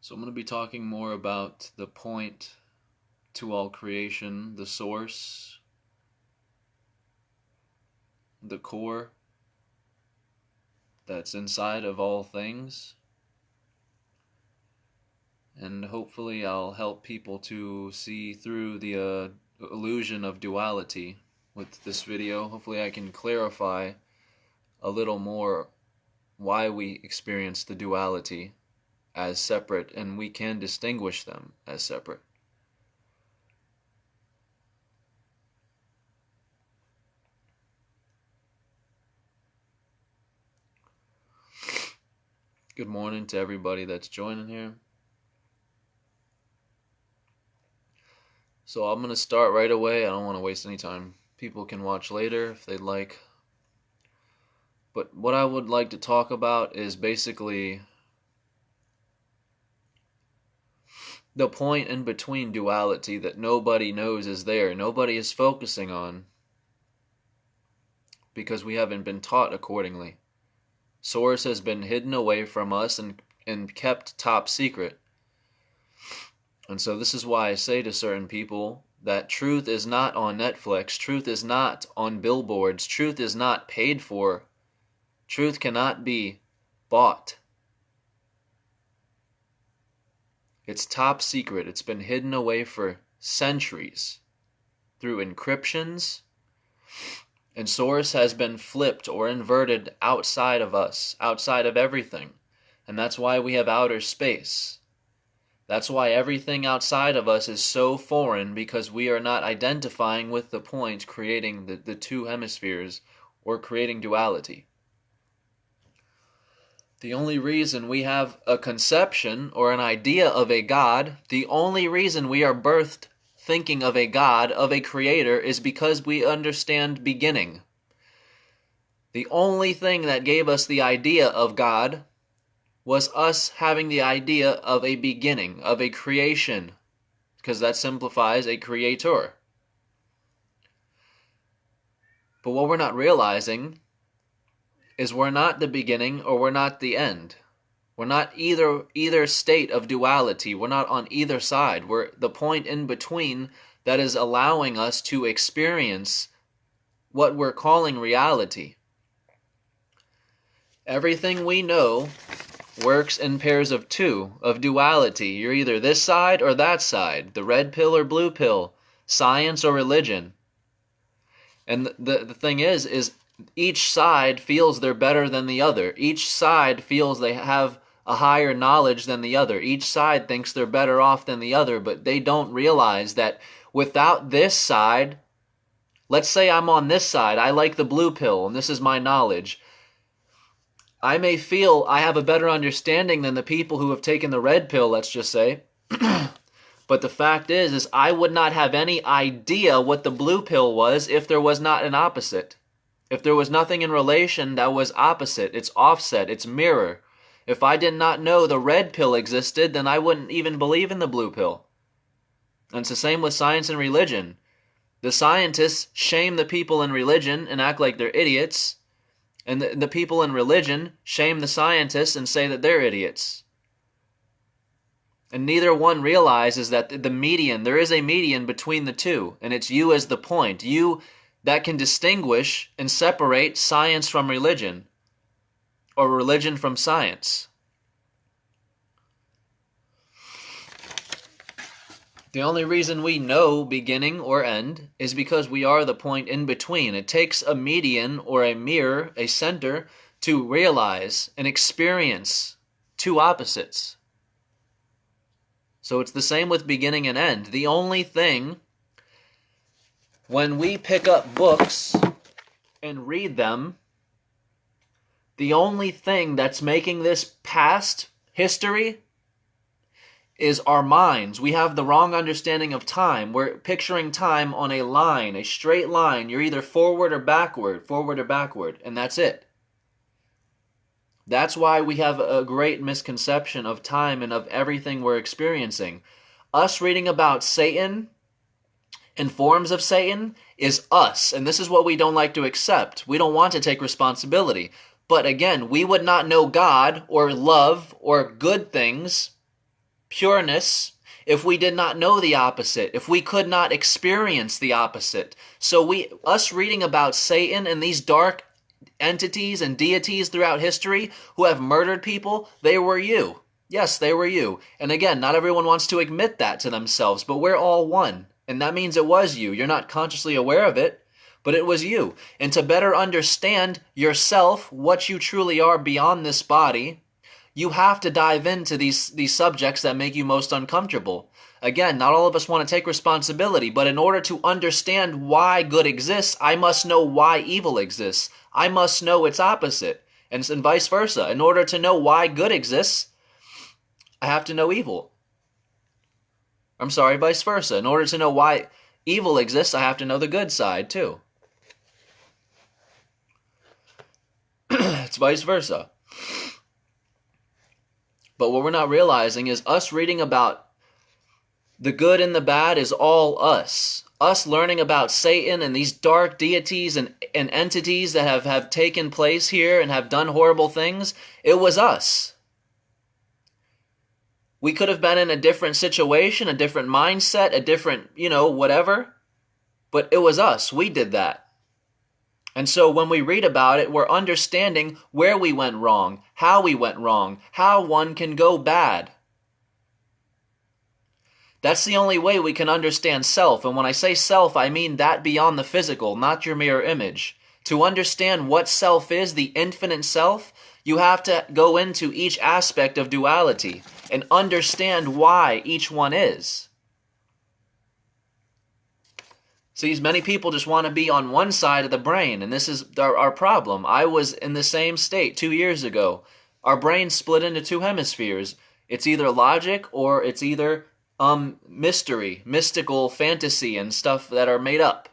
So I'm going to be talking more about the point to all creation, the source, the core that's inside of all things. And hopefully I'll help people to see through the illusion of duality with this video. Hopefully I can clarify a little more why we experience the duality as separate, and we can distinguish them as separate. Good morning to everybody that's joining here. So I'm going to start right away. I don't want to waste any time. People can watch later if they'd like. But what I would like to talk about is basically the point in between duality that nobody knows is there. Nobody is focusing on because we haven't been taught accordingly. Source has been hidden away from us and kept top secret. And so this is why I say to certain people that truth is not on Netflix, truth is not on billboards, truth is not paid for, truth cannot be bought. It's top secret. It's been hidden away for centuries through encryptions, and source has been flipped or inverted outside of us, outside of everything. And that's why we have outer space. That's why everything outside of us is so foreign, because we are not identifying with the point creating the two hemispheres or creating duality. The only reason we have a conception or an idea of a God, the only reason we are birthed thinking of a God, of a creator, is because we understand beginning. The only thing that gave us the idea of God was us having the idea of a beginning, of a creation, because that simplifies a creator. But what we're not realizing is we're not the beginning or we're not the end. We're not either state of duality. We're not on either side. We're the point in between that is allowing us to experience what we're calling reality. Everything we know works in pairs of two, of duality. You're either this side or that side, the red pill or blue pill, science or religion. And the thing is each side feels they're better than the other. Each side feels they have a higher knowledge than the other. Each side thinks they're better off than the other, but they don't realize that without this side, let's say I'm on this side, I like the blue pill, and this is my knowledge. I may feel I have a better understanding than the people who have taken the red pill, let's just say. But the fact is I would not have any idea what the blue pill was if there was not an opposite. If there was nothing in relation that was opposite, it's offset, it's mirror. If I did not know the red pill existed, then I wouldn't even believe in the blue pill. And it's the same with science and religion. The scientists shame the people in religion and act like they're idiots. And the people in religion shame the scientists and say that they're idiots. And neither one realizes that the median, there is a median between the two, and it's you as the point. You that can distinguish and separate science from religion, or religion from science. The only reason we know beginning or end is because we are the point in between. It takes a median or a mirror, a center, to realize and experience two opposites. So it's the same with beginning and end. The only thing, when we pick up books and read them, the only thing that's making this past history is our minds. We have the wrong understanding of time. We're picturing time on a line, a straight line. You're either forward or backward, and that's it. That's why we have a great misconception of time and of everything we're experiencing. Us reading about Satan and forms of Satan is us, and this is what we don't like to accept. We don't want to take responsibility. But again, we would not know God or love or good things pureness if we did not know the opposite, if we could not experience the opposite. So us reading about Satan and these dark entities and deities throughout history who have murdered people, they were you. Yes, they were you. And again, not everyone wants to admit that to themselves, but we're all one. And that means it was you. You're not consciously aware of it, but it was you. And to better understand yourself, what you truly are beyond this body, you have to dive into these subjects that make you most uncomfortable. Again, not all of us want to take responsibility, but in order to understand why good exists, I must know why evil exists. I must know its opposite, and vice versa. In order to know why good exists, I have to know evil. I'm sorry, vice versa. In order to know why evil exists, I have to know the good side too. It's vice versa. But what we're not realizing is us reading about the good and the bad is all us. Us learning about Satan and these dark deities and entities that have taken place here and have done horrible things, it was us. We could have been in a different situation, a different mindset, a different, whatever. But it was us. We did that. And so when we read about it, we're understanding where we went wrong, how we went wrong, how one can go bad. That's the only way we can understand self. And when I say self, I mean that beyond the physical, not your mirror image. To understand what self is, the infinite self, you have to go into each aspect of duality and understand why each one is. See, many people just want to be on one side of the brain, and this is our problem. I was in the same state 2 years ago. Our brain split into two hemispheres. It's either logic or it's either mystery, mystical fantasy and stuff that are made up.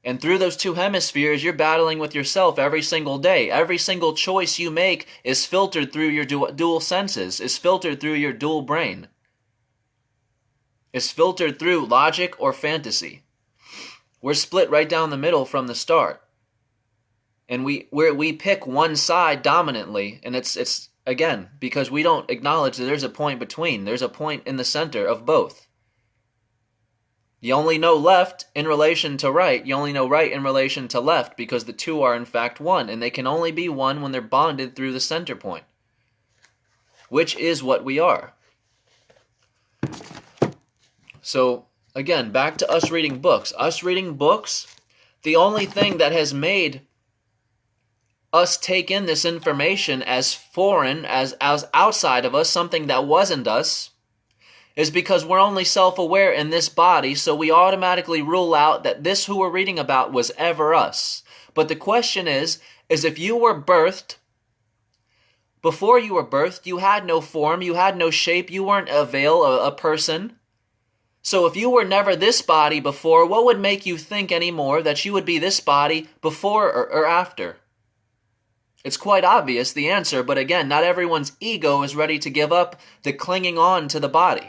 And through those two hemispheres, you're battling with yourself every single day. Every single choice you make is filtered through your dual senses, is filtered through your dual brain. Is filtered through logic or fantasy. We're split right down the middle from the start. And we pick one side dominantly, and it's again, because we don't acknowledge that there's a point between. There's a point in the center of both. You only know left in relation to right. You only know right in relation to left because the two are in fact one, and they can only be one when they're bonded through the center point, which is what we are. So, again, back to us reading books. Us reading books, the only thing that has made us take in this information as foreign, as outside of us, something that wasn't us, is because we're only self-aware in this body, so we automatically rule out that this who we're reading about was ever us. But the question is if you were birthed, before you were birthed, you had no form, you had no shape, you weren't a veil, a person. So if you were never this body before, what would make you think anymore that you would be this body before or after? It's quite obvious, the answer, but again, not everyone's ego is ready to give up the clinging on to the body.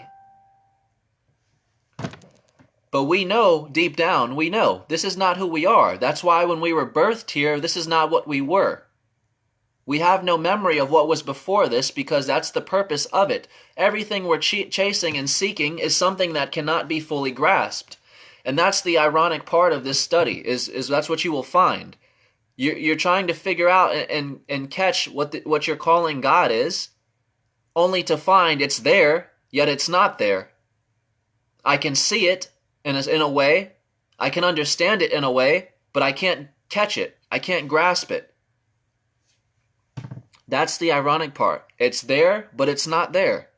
But we know, deep down, we know, this is not who we are. That's why when we were birthed here, this is not what we were. We have no memory of what was before this because that's the purpose of it. Everything we're chasing and seeking is something that cannot be fully grasped. And that's the ironic part of this study, is that's what you will find. You're trying to figure out and catch what you're calling God is, only to find it's there, yet it's not there. I can see it in a way, I can understand it in a way, but I can't catch it, I can't grasp it. That's the ironic part. It's there, but it's not there.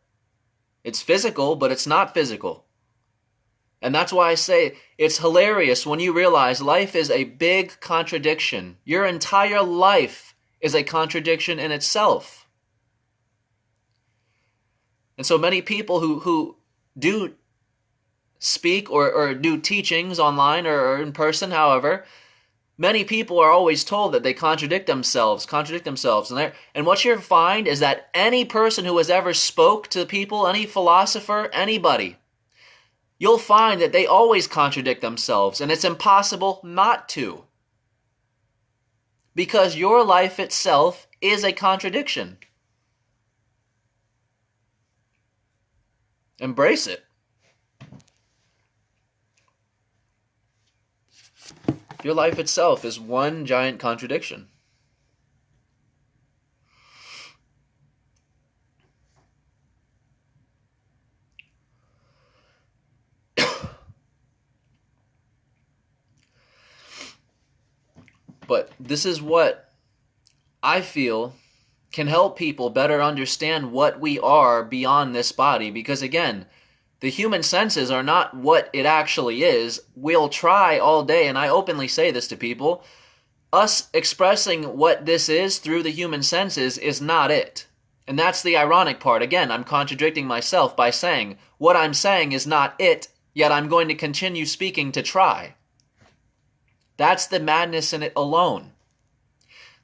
It's physical, but it's not physical. And that's why I say it's hilarious when you realize life is a big contradiction. Your entire life is a contradiction in itself. And so many people who do speak or do teachings online or in person, however, many people are always told that they contradict themselves. And what you'll find is that any person who has ever spoke to people, any philosopher, anybody, you'll find that they always contradict themselves, and it's impossible not to. Because your life itself is a contradiction. Embrace it. Your life itself is one giant contradiction. But this is what I feel can help people better understand what we are beyond this body. Because again, the human senses are not what it actually is. We'll try all day, and I openly say this to people, us expressing what this is through the human senses is not it. And that's the ironic part. Again, I'm contradicting myself by saying what I'm saying is not it, yet I'm going to continue speaking to try. That's the madness in it alone.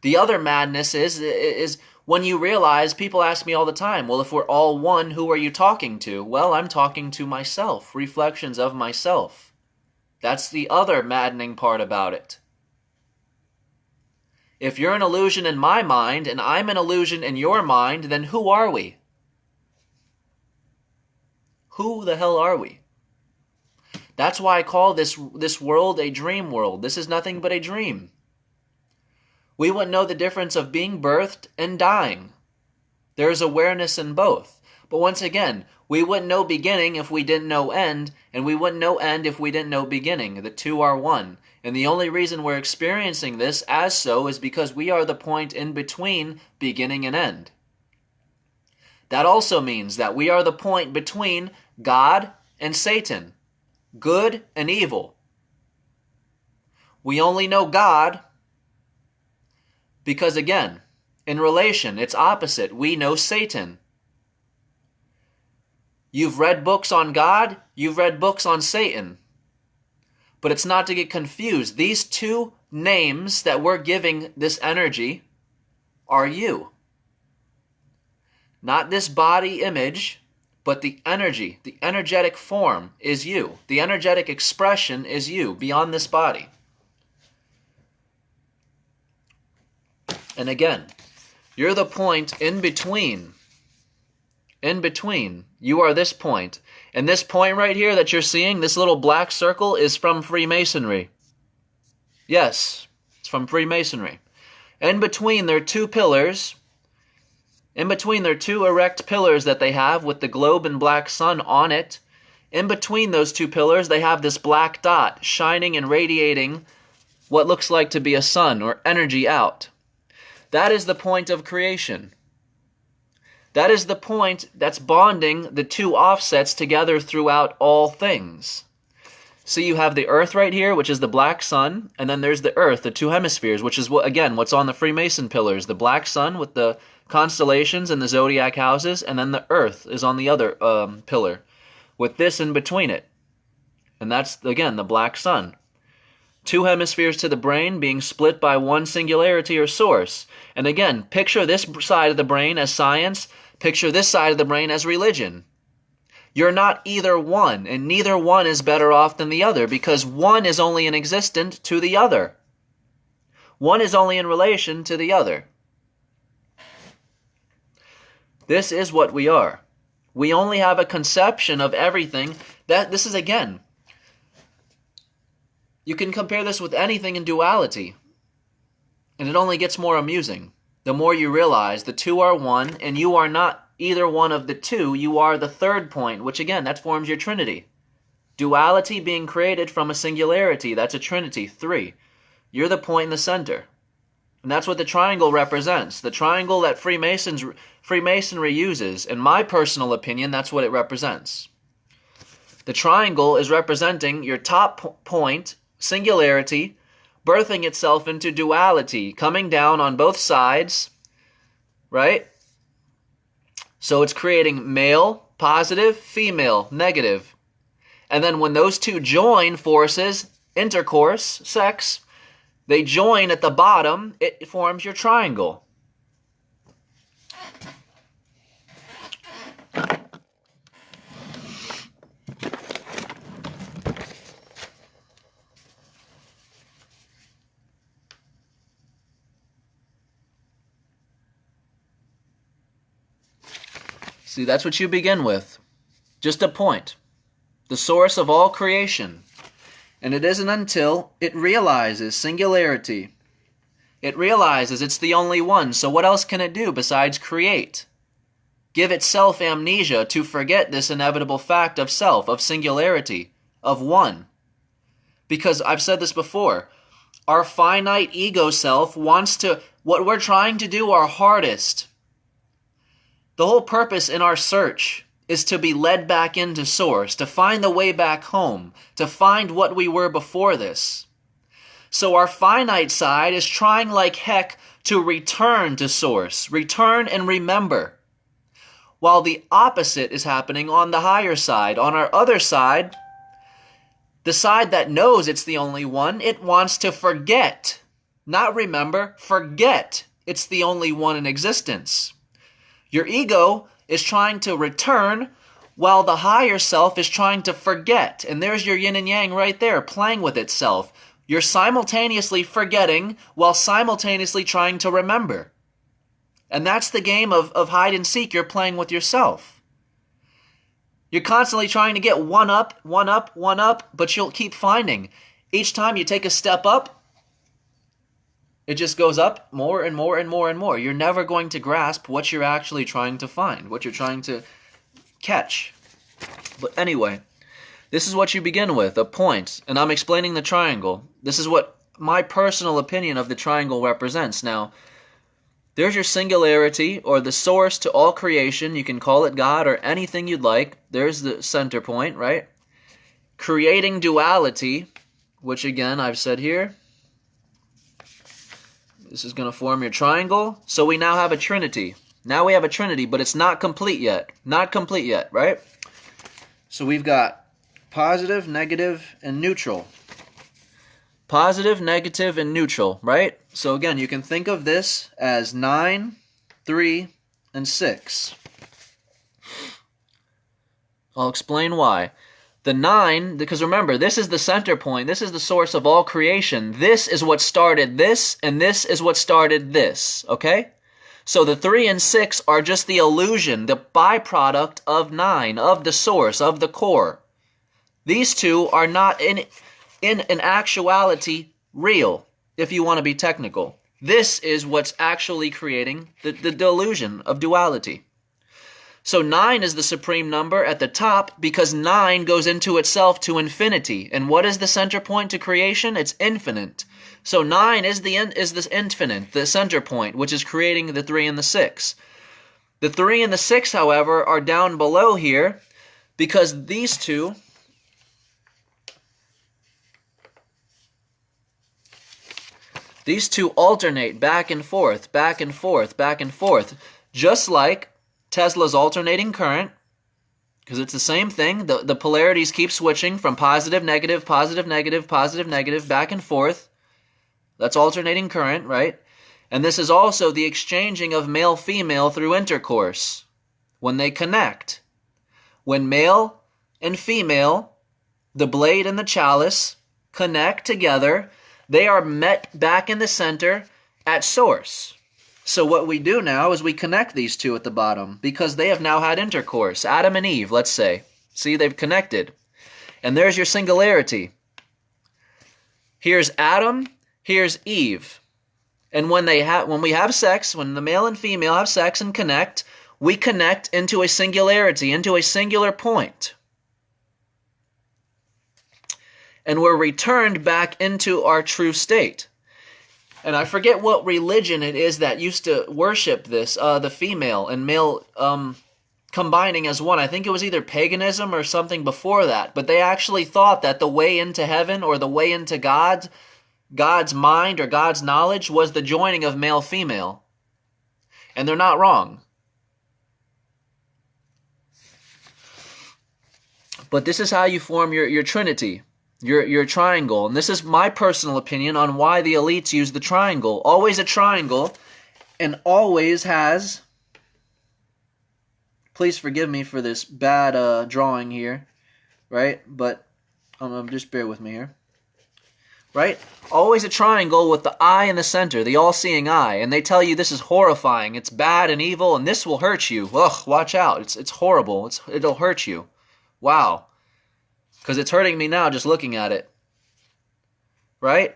The other madness is when you realize, people ask me all the time, well, if we're all one, who are you talking to? Well, I'm talking to myself, reflections of myself. That's the other maddening part about it. If you're an illusion in my mind and I'm an illusion in your mind, then who are we? Who the hell are we? That's why I call this world a dream world. This is nothing but a dream. We wouldn't know the difference of being birthed and dying. There is awareness in both. But once again, we wouldn't know beginning if we didn't know end, and we wouldn't know end if we didn't know beginning. The two are one. And the only reason we're experiencing this as so is because we are the point in between beginning and end. That also means that we are the point between God and Satan, good and evil. We only know God because, again, in relation, it's opposite. We know Satan. You've read books on God, you've read books on Satan. But it's not to get confused. These two names that we're giving this energy are you. Not this body image, but the energy, the energetic form is you. The energetic expression is you beyond this body. And again, you're the point in between. In between. You are this point. And this point right here that you're seeing, this little black circle, is from Freemasonry. Yes, it's from Freemasonry. In between, there are two pillars. In between, there are two erect pillars that they have with the globe and black sun on it. In between those two pillars, they have this black dot shining and radiating what looks like to be a sun or energy out. That is the point of creation. That is the point that's bonding the two offsets together throughout all things. See, you have the earth right here, which is the black sun, and then there's the earth, the two hemispheres, which is, again, what's on the Freemason pillars. The black sun with the constellations and the zodiac houses, and then the earth is on the other pillar, with this in between it. And that's, again, the black sun. Two hemispheres to the brain being split by one singularity or source. And again, picture this side of the brain as science, picture this side of the brain as religion. You're not either one, and neither one is better off than the other, because one is only in existence to the other. One is only in relation to the other. This is what we are. We only have a conception of everything. This is, again, you can compare this with anything in duality, and it only gets more amusing. The more you realize the two are one, and you are not either one of the two, you are the third point, which again, that forms your trinity. Duality being created from a singularity, that's a trinity, three. You're the point in the center. And that's what the triangle represents. The triangle that Freemasonry uses, in my personal opinion, that's what it represents. The triangle is representing your top point, singularity, birthing itself into duality, coming down on both sides, right? So it's creating male, positive, female, negative. And then when those two join forces, intercourse, sex, they join at the bottom, it forms your triangle. See, that's what you begin with. Just a point. The source of all creation. And it isn't until it realizes singularity. It realizes it's the only one, so what else can it do besides create? Give itself amnesia to forget this inevitable fact of self, of singularity, of one. Because I've said this before, our finite ego self wants to, what we're trying to do our hardest. The whole purpose in our search is to be led back into source, to find the way back home, to find what we were before this. So our finite side is trying like heck to return to source, return and remember. While the opposite is happening on the higher side. On our other side, the side that knows it's the only one, it wants to forget. Not remember, forget it's the only one in existence. Your ego is trying to return while the higher self is trying to forget. And there's your yin and yang right there, playing with itself. You're simultaneously forgetting while simultaneously trying to remember. And that's the game of hide and seek you're playing with yourself. You're constantly trying to get one up, but you'll keep finding. Each time you take a step up, it just goes up more and more and more and more. You're never going to grasp what you're actually trying to find, what you're trying to catch. But anyway, this is what you begin with, a point, and I'm explaining the triangle. This is what my personal opinion of the triangle represents. Now, there's your singularity, or the source to all creation. You can call it God or anything you'd like. There's the center point, right? Creating duality, which again, I've said here. This is going to form your triangle. So we now have a trinity. Now we have a trinity, but it's not complete yet. Not complete yet, right? So we've got positive, negative, and neutral. Positive, negative, and neutral, right? So again, you can think of this as 9, 3, and 6. I'll explain why. The 9, because remember, this is the center point. This is the source of all creation. This is what started this, and this is what started this, okay? So the 3 and 6 are just the illusion, the byproduct of 9, of the source, of the core. These two are not in actuality real, if you want to be technical. This is what's actually creating the delusion of duality. So 9 is the supreme number at the top because 9 goes into itself to infinity. And what is the center point to creation? It's infinite. So 9 is this infinite, the center point, which is creating the 3 and the 6. The 3 and the 6, however, are down below here because these two alternate back and forth, back and forth, back and forth, just like Tesla's alternating current, because it's the same thing. The polarities keep switching from positive, negative, positive, negative, positive, negative, back and forth. That's alternating current, right? And this is also the exchanging of male-female through intercourse when they connect. When male and female, the blade and the chalice, connect together, they are met back in the center at source. So what we do now is we connect these two at the bottom because they have now had intercourse. Adam and Eve, let's say. See, they've connected. And there's your singularity. Here's Adam, here's Eve. And when we have sex, when the male and female have sex and connect, we connect into a singularity, into a singular point. And we're returned back into our true state. And I forget what religion it is that used to worship this, the female and male combining as one. I think it was either paganism or something before that. But they actually thought that the way into heaven or the way into God's mind or God's knowledge was the joining of male-female. And they're not wrong. But this is how you form your trinity. Your triangle. And this is my personal opinion on why the elites use the triangle. Always a triangle, and always has, please forgive me for this bad drawing here, right? But just bear with me here. Right? Always a triangle with the eye in the center, the all-seeing eye. And they tell you this is horrifying, it's bad and evil, and this will hurt you. Ugh, watch out, it's horrible, it'll hurt you. Wow. Because it's hurting me now just looking at it. Right?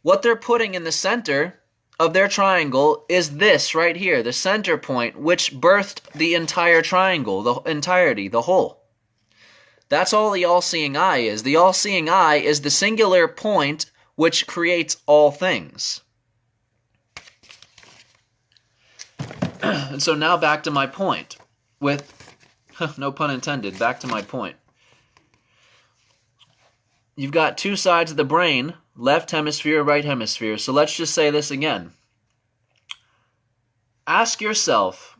What they're putting in the center of their triangle is this right here, the center point, which birthed the entire triangle, the entirety, the whole. That's all the all-seeing eye is. The all-seeing eye is the singular point which creates all things. And so now back to my point. With, no pun intended, back to my point. You've got two sides of the brain, left hemisphere, right hemisphere. So let's just say this again. Ask yourself,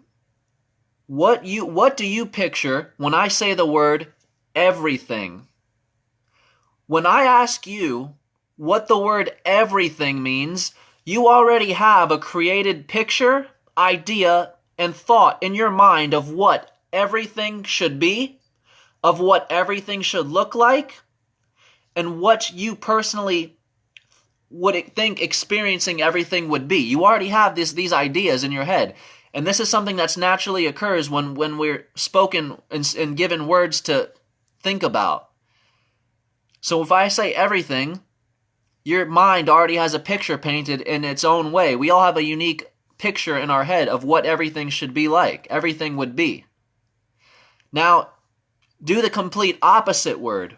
what do you picture when I say the word everything? When I ask you what the word everything means, you already have a created picture, idea, and thought in your mind of what everything should be, of what everything should look like, and what you personally would think experiencing everything would be. You already have these ideas in your head. And this is something that's naturally occurs when we're spoken and given words to think about. So if I say everything, your mind already has a picture painted in its own way. We all have a unique picture in our head of what everything should be like, everything would be. Now, do the complete opposite word.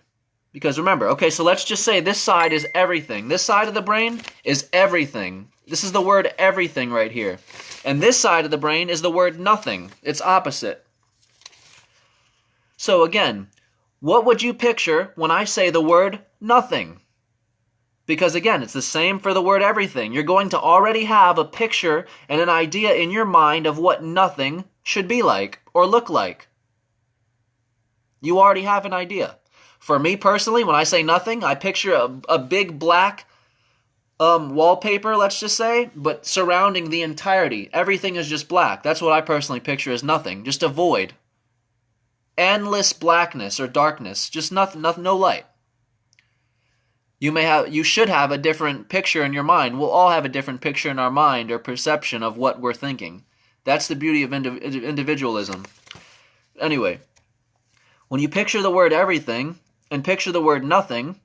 Because remember, okay, so let's just say this side is everything. This side of the brain is everything. This is the word everything right here. And this side of the brain is the word nothing. It's opposite. So again, what would you picture when I say the word nothing? Because again, it's the same for the word everything. You're going to already have a picture and an idea in your mind of what nothing should be like or look like. You already have an idea. For me personally, when I say nothing, I picture a big black wallpaper, let's just say, but surrounding the entirety. Everything is just black. That's what I personally picture as nothing. Just a void. Endless blackness or darkness. Just nothing, no light. You should have a different picture in your mind. We'll all have a different picture in our mind or perception of what we're thinking. That's the beauty of individualism. Anyway, when you picture the word everything and picture the word nothing,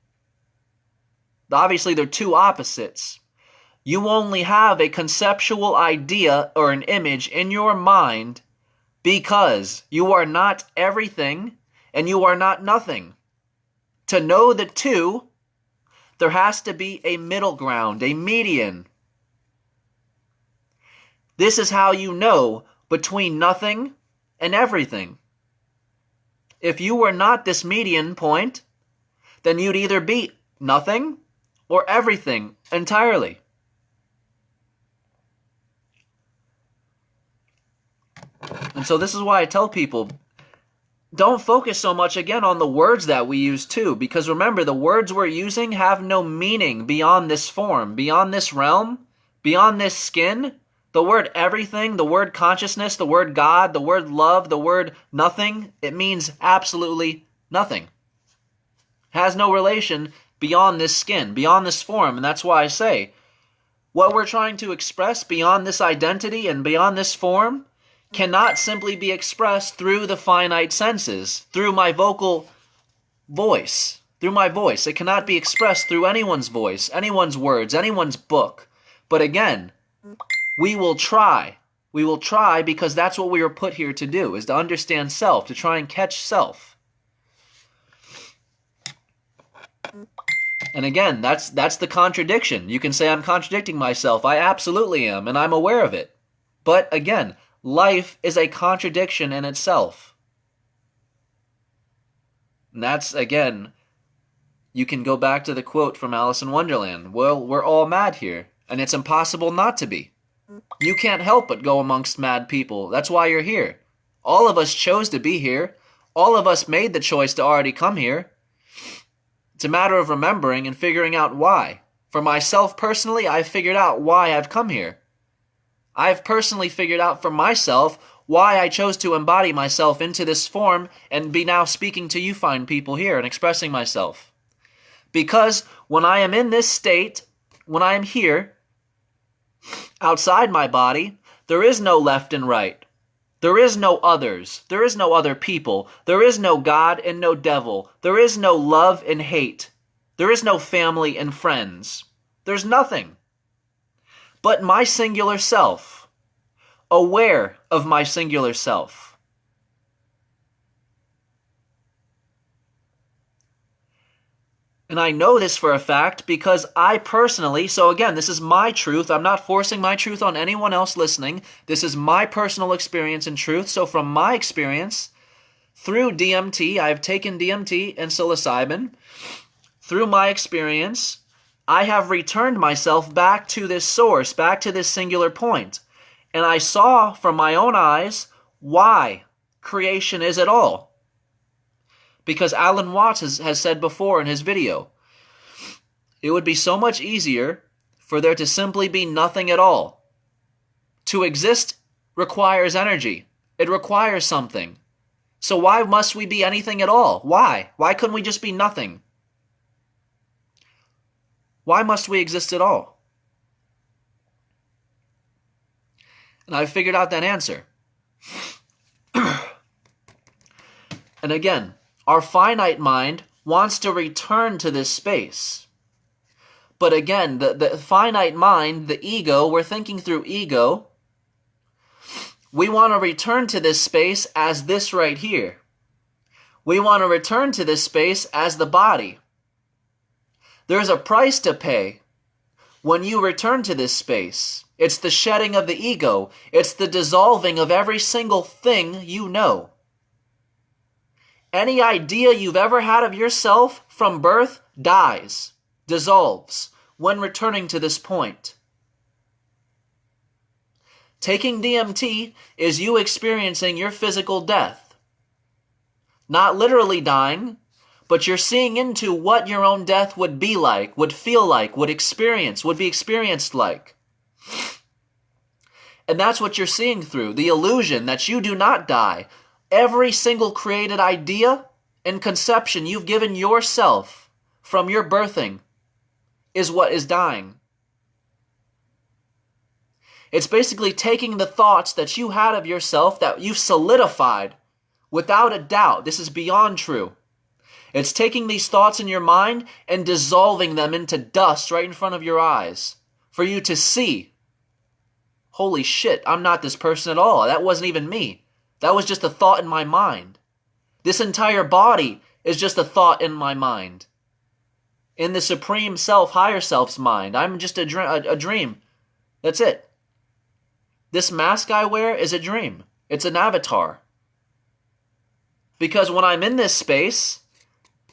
obviously they're two opposites. You only have a conceptual idea or an image in your mind because you are not everything and you are not nothing. To know the two, there has to be a middle ground, a median. This is how you know between nothing and everything. If you were not this median point, then you'd either be nothing or everything entirely. And so this is why I tell people, don't focus so much, again, on the words that we use too, because remember, the words we're using have no meaning beyond this form, beyond this realm, beyond this skin. The word everything, the word consciousness, the word God, the word love, the word nothing, it means absolutely nothing. It has no relation beyond this skin, beyond this form. And that's why I say, what we're trying to express beyond this identity and beyond this form cannot simply be expressed through the finite senses, through my vocal voice, through my voice. It cannot be expressed through anyone's voice, anyone's words, anyone's book. But again, we will try. We will try because that's what we were put here to do, is to understand self, to try and catch self. And again, that's the contradiction. You can say I'm contradicting myself. I absolutely am, and I'm aware of it. But again, life is a contradiction in itself. And that's, again, you can go back to the quote from Alice in Wonderland. Well, we're all mad here, and it's impossible not to be. You can't help but go amongst mad people. That's why you're here. All of us chose to be here. All of us made the choice to already come here. It's a matter of remembering and figuring out why. For myself personally, I've figured out why I've come here. I've personally figured out for myself why I chose to embody myself into this form and be now speaking to you fine people here and expressing myself. Because when I am in this state, when I am here, outside my body, there is no left and right. There is no others. There is no other people. There is no God and no devil. There is no love and hate. There is no family and friends. There's nothing but my singular self, aware of my singular self. And I know this for a fact because I personally, so again, this is my truth. I'm not forcing my truth on anyone else listening. This is my personal experience and truth. So from my experience, through DMT, I've taken DMT and psilocybin. Through my experience, I have returned myself back to this source, back to this singular point. And I saw from my own eyes why creation is at all. Because Alan Watts has said before in his video, it would be so much easier for there to simply be nothing at all. To exist requires energy. It requires something. So why must we be anything at all? Why? Why couldn't we just be nothing? Why must we exist at all? And I've figured out that answer. And again, our finite mind wants to return to this space. But again, the finite mind, the ego, we're thinking through ego. We want to return to this space as this right here. We want to return to this space as the body. There's a price to pay when you return to this space. It's the shedding of the ego. It's the dissolving of every single thing you know. Any idea you've ever had of yourself from birth dies, dissolves, when returning to this point. Taking DMT is you experiencing your physical death. Not literally dying, but you're seeing into what your own death would be like, would feel like, would be experienced like. And that's what you're seeing through, the illusion that you do not die. Every single created idea and conception you've given yourself from your birthing is what is dying. It's basically taking the thoughts that you had of yourself that you've solidified without a doubt. This is beyond true. It's taking these thoughts in your mind and dissolving them into dust right in front of your eyes for you to see. Holy shit, I'm not this person at all. That wasn't even me. That was just a thought in my mind. This entire body is just a thought in my mind. In the Supreme Self, Higher Self's mind. I'm just a dream. That's it. This mask I wear is a dream. It's an avatar. Because when I'm in this space,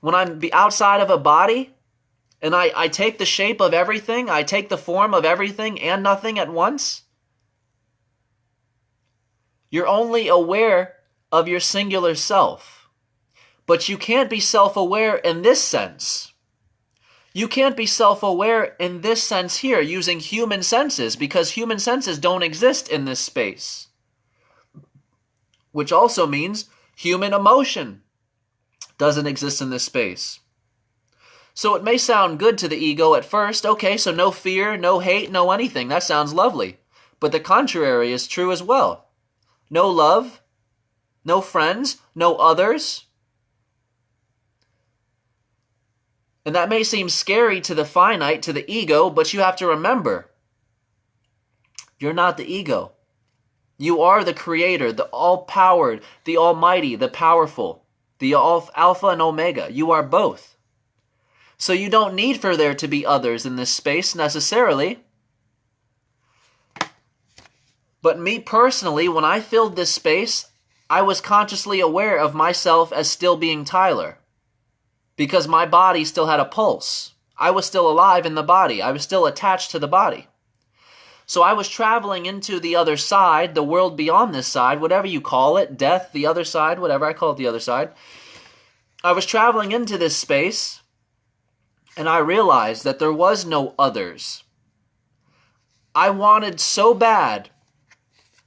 when I'm outside of a body, and I take the shape of everything, I take the form of everything and nothing at once, you're only aware of your singular self. But you can't be self-aware in this sense. You can't be self-aware in this sense here using human senses because human senses don't exist in this space. Which also means human emotion doesn't exist in this space. So it may sound good to the ego at first. Okay, so no fear, no hate, no anything. That sounds lovely. But the contrary is true as well. No love, no friends, no others. And that may seem scary to the finite, to the ego, but you have to remember, you're not the ego. You are the creator, the all-powered, the almighty, the powerful, the alpha and omega. You are both. So you don't need for there to be others in this space necessarily. But me personally, when I filled this space, I was consciously aware of myself as still being Tyler. Because my body still had a pulse. I was still alive in the body. I was still attached to the body. So I was traveling into the other side, the world beyond this side, whatever you call it, death, the other side, whatever, I call it the other side. I was traveling into this space, and I realized that there was no others. I wanted so bad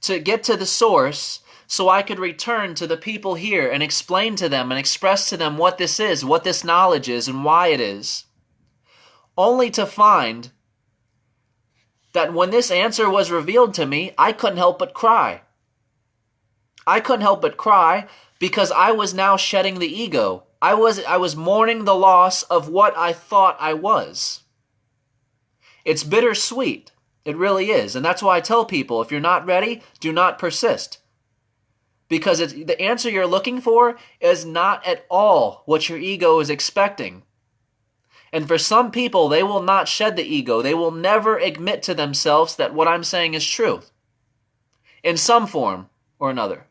to get to the source so I could return to the people here and explain to them and express to them what this is, what this knowledge is, and why it is. Only to find that when this answer was revealed to me, I couldn't help but cry. I couldn't help but cry because I was now shedding the ego. I was mourning the loss of what I thought I was. It's bittersweet. It really is. And that's why I tell people, if you're not ready, do not persist. Because the answer you're looking for is not at all what your ego is expecting. And for some people, they will not shed the ego. They will never admit to themselves that what I'm saying is true, in some form or another.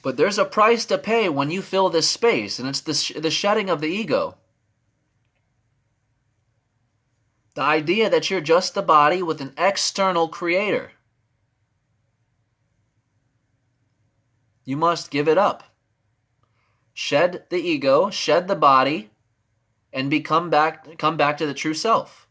But there's a price to pay when you fill this space, and it's the shedding of the ego. The idea that you're just the body with an external creator. You must give it up. Shed the ego, shed the body, and come back to the true self.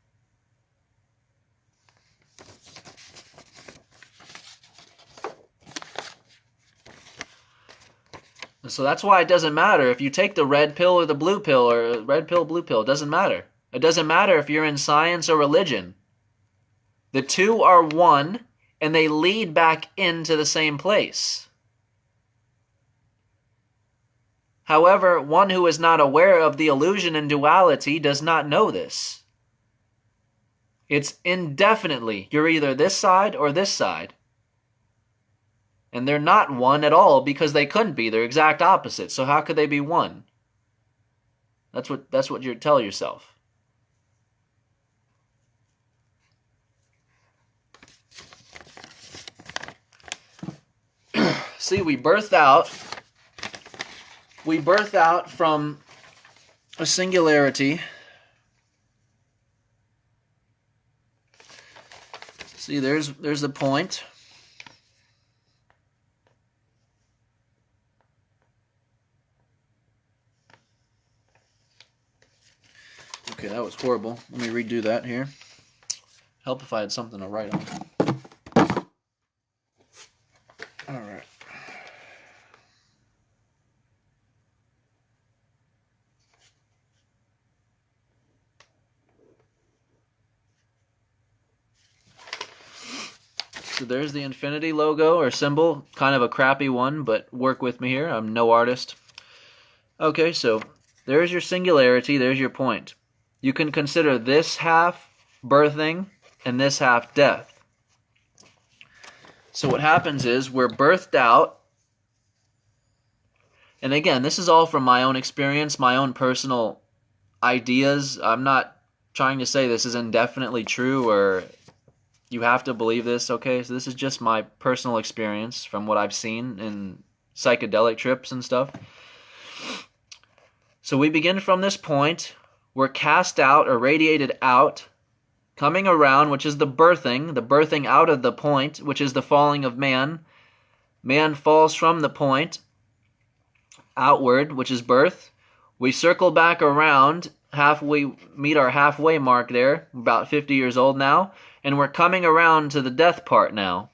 So that's why it doesn't matter if you take the red pill or the blue pill, or red pill, blue pill. It doesn't matter. It doesn't matter if you're in science or religion. The two are one, and they lead back into the same place. However, one who is not aware of the illusion and duality does not know this. It's indefinitely. You're either this side or this side. And they're not one at all because they couldn't be. They're exact opposites. So how could they be one? That's what you tell yourself. See, we birth out from a singularity. See, there's the point. Okay, that was horrible. Let me redo that here. Help if I had something to write on. All right. So there's the infinity logo or symbol. Kind of a crappy one, but work with me here. I'm no artist. Okay, so there's your singularity. There's your point. You can consider this half birthing and this half death. So what happens is we're birthed out. And again, this is all from my own experience, my own personal ideas. I'm not trying to say this is indefinitely true or you have to believe this, okay? So this is just my personal experience from what I've seen in psychedelic trips and stuff. So we begin from this point. We're cast out or radiated out, coming around, which is the birthing out of the point, which is the falling of man. Man falls from the point outward, which is birth. We circle back around, we meet our halfway mark there, about 50 years old now, and we're coming around to the death part now.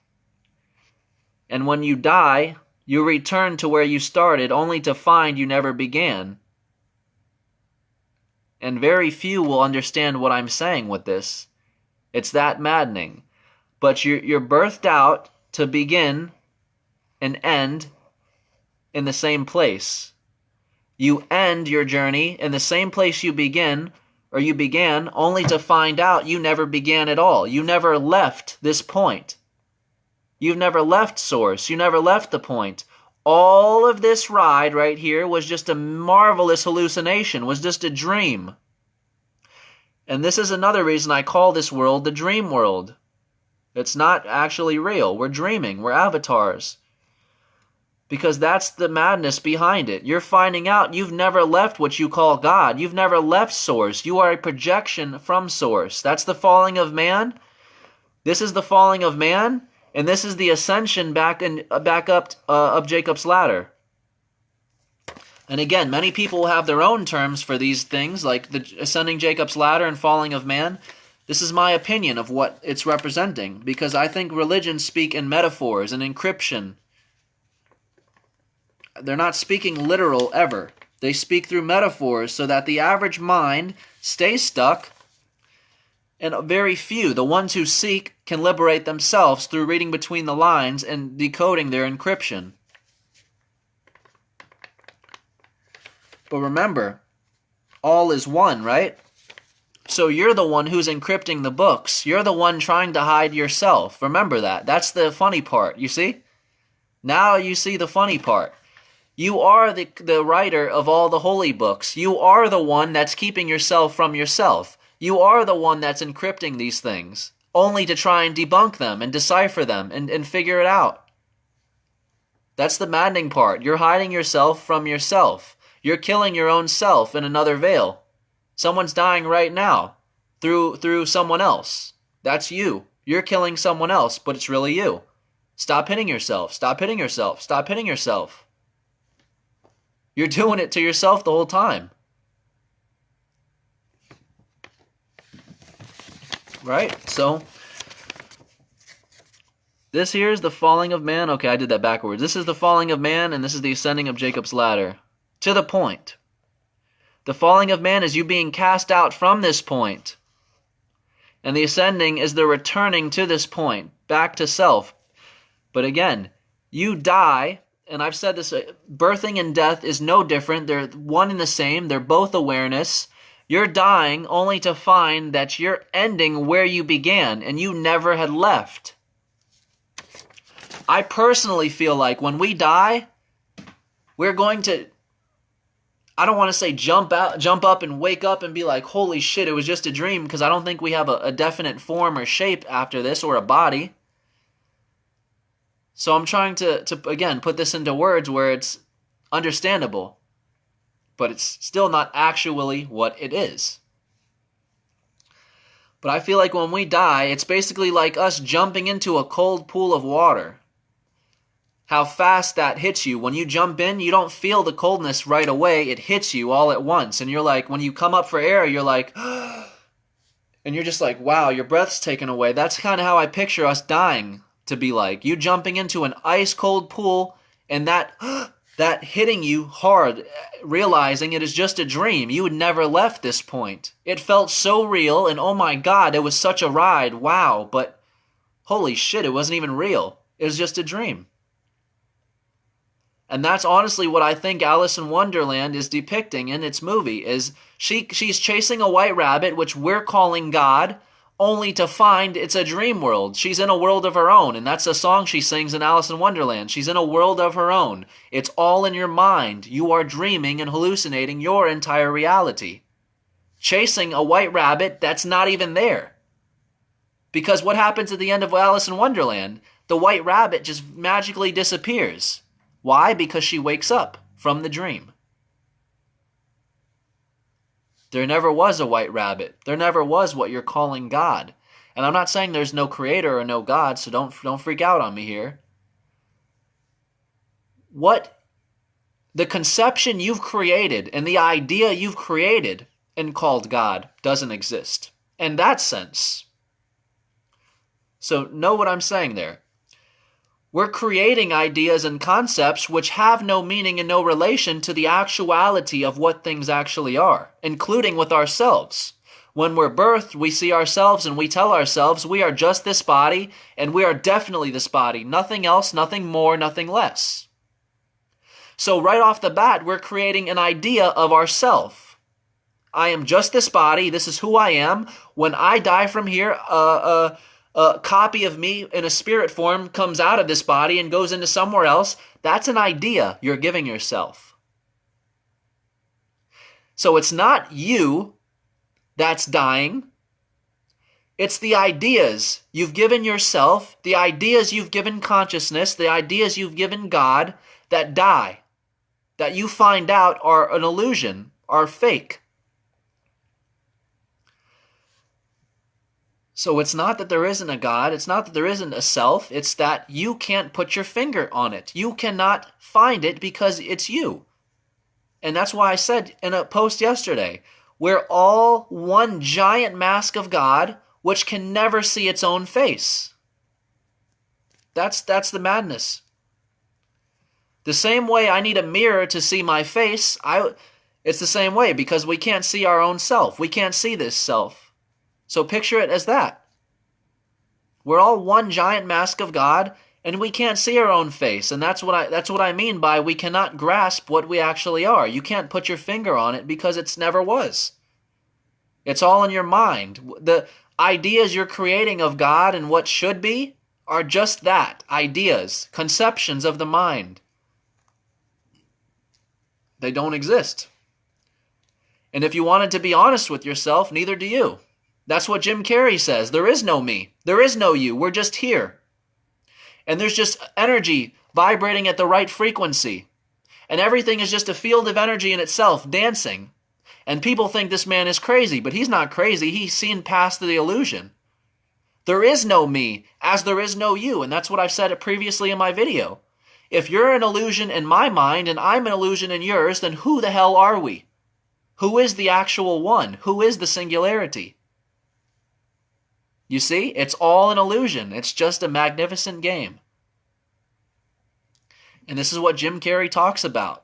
And when you die, you return to where you started, only to find you never began. And very few will understand what I'm saying with this. It's that maddening. But you're birthed out to begin and end in the same place. You end your journey in the same place you begin, or you began, only to find out you never began at all. You never left this point. You've never left source. You never left the point. All of this ride right here was just a marvelous hallucination, was just a dream. And this is another reason I call this world the dream world. It's not actually real. We're dreaming. We're avatars. Because that's the madness behind it. You're finding out you've never left what you call God. You've never left source. You are a projection from source. That's the falling of man. This is the falling of man. And this is the ascension back up of Jacob's ladder. And again, many people have their own terms for these things, like the ascending Jacob's ladder and falling of man. This is my opinion of what it's representing, because I think religions speak in metaphors and encryption. They're not speaking literal ever. They speak through metaphors so that the average mind stays stuck And very few, the ones who seek, can liberate themselves through reading between the lines and decoding their encryption. But remember, all is one, right? So you're the one who's encrypting the books. You're the one trying to hide yourself. Remember that. That's the funny part, you see? Now you see the funny part. You are the writer of all the holy books. You are the one that's keeping yourself from yourself. You are the one that's encrypting these things, only to try and debunk them and decipher them and figure it out. That's the maddening part. You're hiding yourself from yourself. You're killing your own self in another veil. Someone's dying right now through someone else. That's you. You're killing someone else, but it's really you. Stop hitting yourself. Stop hitting yourself. Stop hitting yourself. You're doing it to yourself the whole time. Right? So, this here is the falling of man. Okay, I did that backwards. This is the falling of man, and this is the ascending of Jacob's ladder. To the point. The falling of man is you being cast out from this point. And the ascending is the returning to this point, back to self. But again, you die, and I've said this, birthing and death is no different. They're one and the same. They're both awareness. You're dying only to find that you're ending where you began, and you never had left. I personally feel like when we die, we're going to, I don't want to say jump up and wake up and be like, holy shit, it was just a dream, because I don't think we have a definite form or shape after this, or a body. So I'm trying to again, put this into words where it's understandable, but it's still not actually what it is. But I feel like when we die, it's basically like us jumping into a cold pool of water. How fast that hits you. When you jump in, you don't feel the coldness right away. It hits you all at once. And you're like, when you come up for air, you're like, and you're just like, wow, your breath's taken away. That's kind of how I picture us dying to be like. You jumping into an ice cold pool, and that hitting you hard, realizing it is just a dream. You had never left this point. It felt so real, and oh my God, it was such a ride. Wow, but holy shit, it wasn't even real. It was just a dream. And that's honestly what I think Alice in Wonderland is depicting in its movie, is she's chasing a white rabbit, which we're calling God, only to find it's a dream world. She's in a world of her own, and that's a song she sings in Alice in Wonderland. She's in a world of her own. It's all in your mind. You are dreaming and hallucinating your entire reality. Chasing a white rabbit that's not even there. Because what happens at the end of Alice in Wonderland? The white rabbit just magically disappears. Why? Because she wakes up from the dream. There never was a white rabbit. There never was what you're calling God. And I'm not saying there's no creator or no God, so don't freak out on me here. What the conception you've created and the idea you've created and called God doesn't exist. In that sense. So know what I'm saying there. We're creating ideas and concepts which have no meaning and no relation to the actuality of what things actually are, including with ourselves. When we're birthed, we see ourselves and we tell ourselves we are just this body, and we are definitely this body. Nothing else, nothing more, nothing less. So right off the bat, we're creating an idea of ourself. I am just this body. This is who I am. When I die from here, a copy of me in a spirit form comes out of this body and goes into somewhere else. That's an idea you're giving yourself. So it's not you that's dying. It's the ideas you've given yourself, the ideas you've given consciousness, the ideas you've given God that die, that you find out are an illusion, are fake. So it's not that there isn't a God, it's not that there isn't a self, it's that you can't put your finger on it. You cannot find it because it's you. And that's why I said in a post yesterday, we're all one giant mask of God which can never see its own face. That's the madness. The same way I need a mirror to see my face, it's the same way because we can't see our own self. We can't see this self. So picture it as that. We're all one giant mask of God, and we can't see our own face. And that's what I mean by we cannot grasp what we actually are. You can't put your finger on it because it's never was. It's all in your mind. The ideas you're creating of God and what should be are just that, ideas, conceptions of the mind. They don't exist. And if you wanted to be honest with yourself, neither do you. That's what Jim Carrey says. There is no me. There is no you. We're just here. And there's just energy vibrating at the right frequency. And everything is just a field of energy in itself, dancing. And people think this man is crazy, but he's not crazy. He's seen past the illusion. There is no me, as there is no you. And that's what I've said previously in my video. If you're an illusion in my mind and I'm an illusion in yours, then who the hell are we? Who is the actual one? Who is the singularity? You see, it's all an illusion. It's just a magnificent game. And this is what Jim Carrey talks about.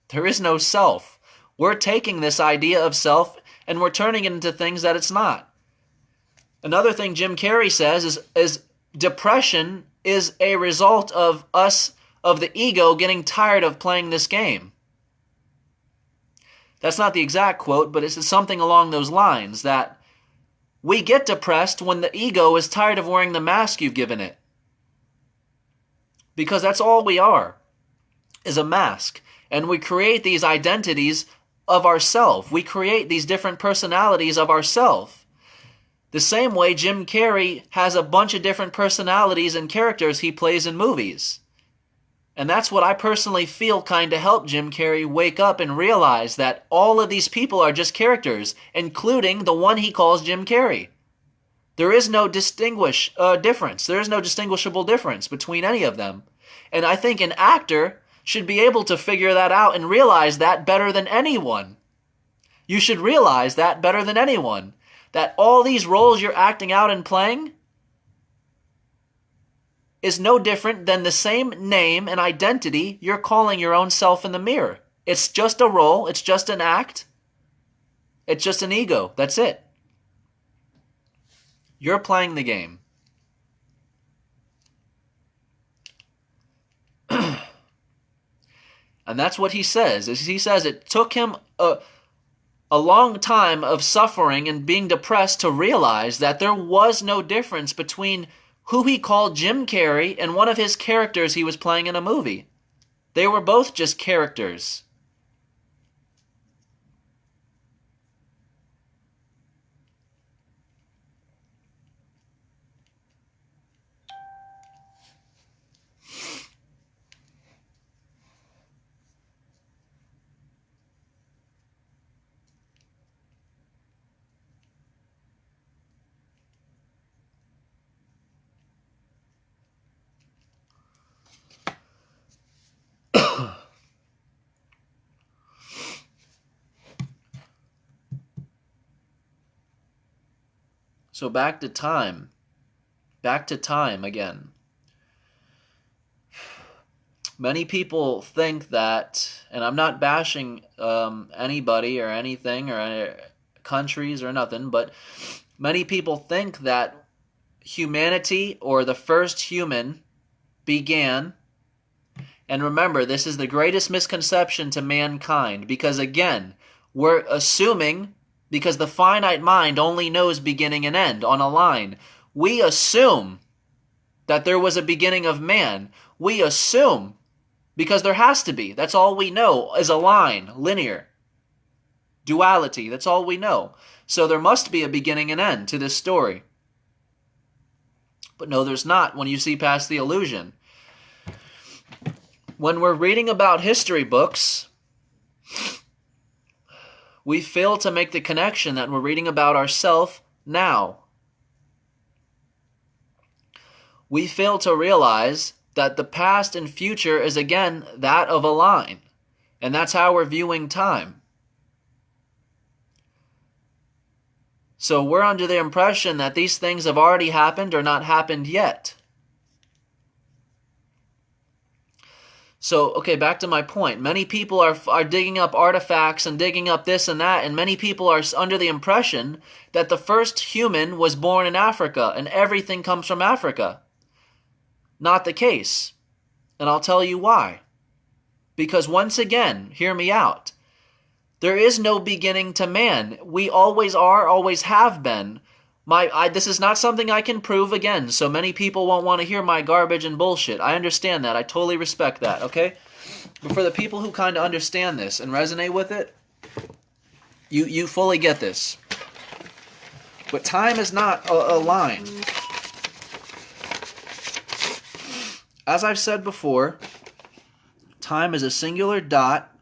There is no self. We're taking this idea of self and we're turning it into things that it's not. Another thing Jim Carrey says is depression is a result of us, of the ego, getting tired of playing this game. That's not the exact quote, but it's something along those lines, that we get depressed when the ego is tired of wearing the mask you've given it. Because that's all we are, is a mask. And we create these identities of ourself. We create these different personalities of ourself. The same way Jim Carrey has a bunch of different personalities and characters he plays in movies. And that's what I personally feel kind of helped Jim Carrey wake up and realize that all of these people are just characters, including the one he calls Jim Carrey. There is no difference. There is no distinguishable difference between any of them. And I think an actor should be able to figure that out and realize that better than anyone. You should realize that better than anyone. That all these roles you're acting out and playing is no different than the same name and identity you're calling your own self in the mirror. It's just a role. It's just an act. It's just an ego. That's it. You're playing the game. And that's what he says. He says it took him a long time of suffering and being depressed to realize that there was no difference between who he called Jim Carrey and one of his characters he was playing in a movie. They were both just characters. So back to time again. Many people think that, and I'm not bashing anybody or anything or any countries or nothing, but many people think that humanity or the first human began. And remember, this is the greatest misconception to mankind, because again, we're assuming, because the finite mind only knows beginning and end on a line. We assume that there was a beginning of man. We assume, because there has to be. That's all we know is a line, linear. Duality, that's all we know. So there must be a beginning and end to this story. But no, there's not when you see past the illusion. When we're reading about history books, we fail to make the connection that we're reading about ourselves now. We fail to realize that the past and future is again that of a line. And that's how we're viewing time. So we're under the impression that these things have already happened or not happened yet. So, okay, back to my point. Many people are digging up artifacts and digging up this and that, and many people are under the impression that the first human was born in Africa and everything comes from Africa. Not the case. And I'll tell you why. Because once again, hear me out. There is no beginning to man. We always are, always have been. This is not something I can prove again, so many people won't want to hear my garbage and bullshit. I understand that. I totally respect that, okay? But for the people who kind of understand this and resonate with it, you fully get this. But time is not a line. As I've said before, time is a singular dot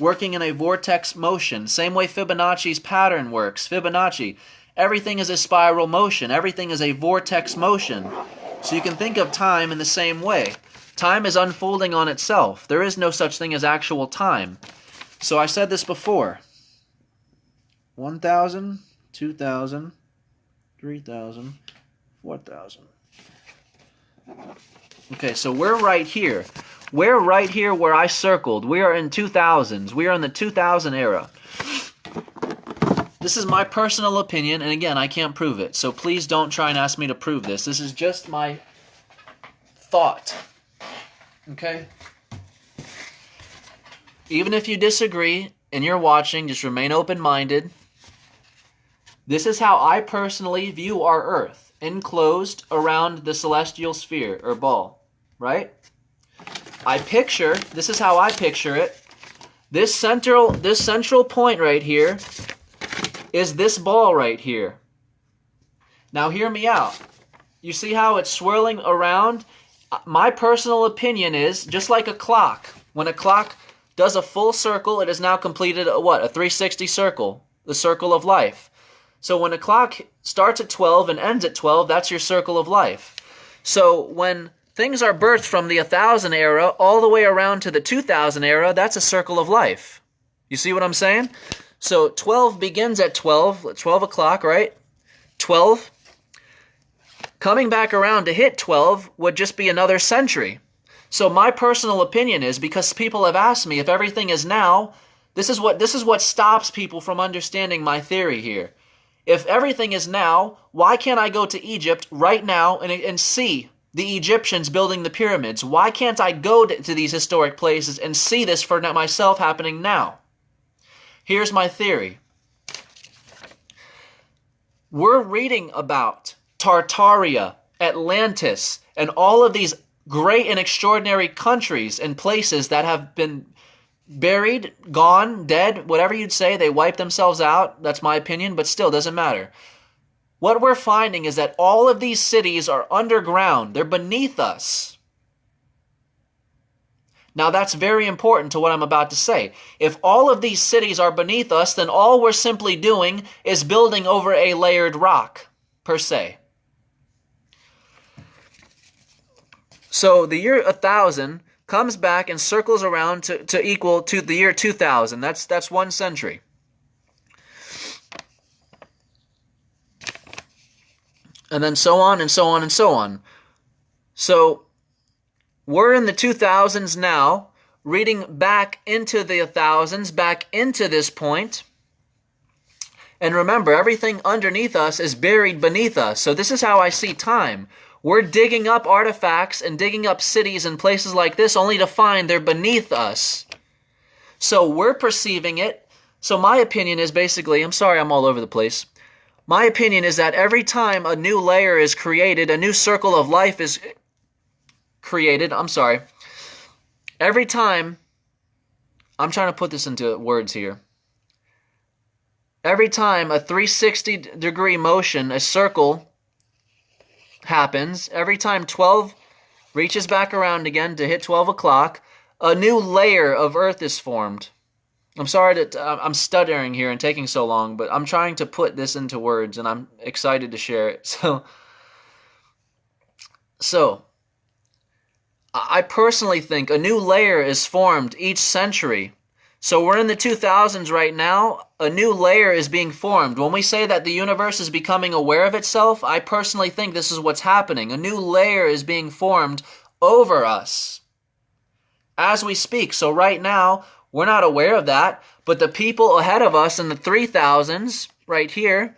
working in a vortex motion. Same way Fibonacci's pattern works. Fibonacci. Everything is a spiral motion. Everything is a vortex motion. So you can think of time in the same way. Time is unfolding on itself. There is no such thing as actual time. So I said this before. 1,000, 2,000, 3,000, 4,000. Okay, so we're right here. We're right here where I circled. We are in 2000s. We are in the 2000 era. This is my personal opinion, and again, I can't prove it. So please don't try and ask me to prove this. This is just my thought. Okay? Even if you disagree and you're watching, just remain open-minded. This is how I personally view our Earth, enclosed around the celestial sphere or ball, right? This is how I picture it. This central point right here is this ball right here. Now hear me out. You see how it's swirling around? My personal opinion is, just like a clock, when a clock does a full circle, it has now completed a 360 circle, the circle of life. So when a clock starts at 12 and ends at 12, that's your circle of life. So when things are birthed from the 1000 era all the way around to the 2000 era, that's a circle of life. You see what I'm saying? So 12 begins at 12 o'clock, right? 12. Coming back around to hit 12 would just be another century. So my personal opinion is, because people have asked me if everything is now, this is what stops people from understanding my theory here. If everything is now, why can't I go to Egypt right now and see the Egyptians building the pyramids? Why can't I go to these historic places and see this for myself happening now? Here's my theory. We're reading about Tartaria, Atlantis, and all of these great and extraordinary countries and places that have been buried, gone, dead, whatever you'd say. They wiped themselves out. That's my opinion, but still doesn't matter. What we're finding is that all of these cities are underground. They're beneath us. Now that's very important to what I'm about to say. If all of these cities are beneath us, then all we're simply doing is building over a layered rock, per se. So the year 1000 comes back and circles around to equal to the year 2000. That's one century. And then so on and so on and so on. So we're in the 2000s now, reading back into the 1000s, back into this point. And remember, everything underneath us is buried beneath us. So this is how I see time. We're digging up artifacts and digging up cities and places like this only to find they're beneath us. So we're perceiving it. So my opinion is basically, I'm sorry I'm all over the place. My opinion is that every time a new layer is created, a new circle of life is created, every time, I'm trying to put this into words here. Every time a 360-degree motion, a circle, happens, every time 12 reaches back around again to hit 12 o'clock, a new layer of Earth is formed. I'm sorry that I'm stuttering here and taking so long, but I'm trying to put this into words, and I'm excited to share it. So I personally think a new layer is formed each century. So we're in the 2000s right now. A new layer is being formed. When we say that the universe is becoming aware of itself, I personally think this is what's happening. A new layer is being formed over us. as we speak. So right now, we're not aware of that, but the people ahead of us in the 3000s, right here,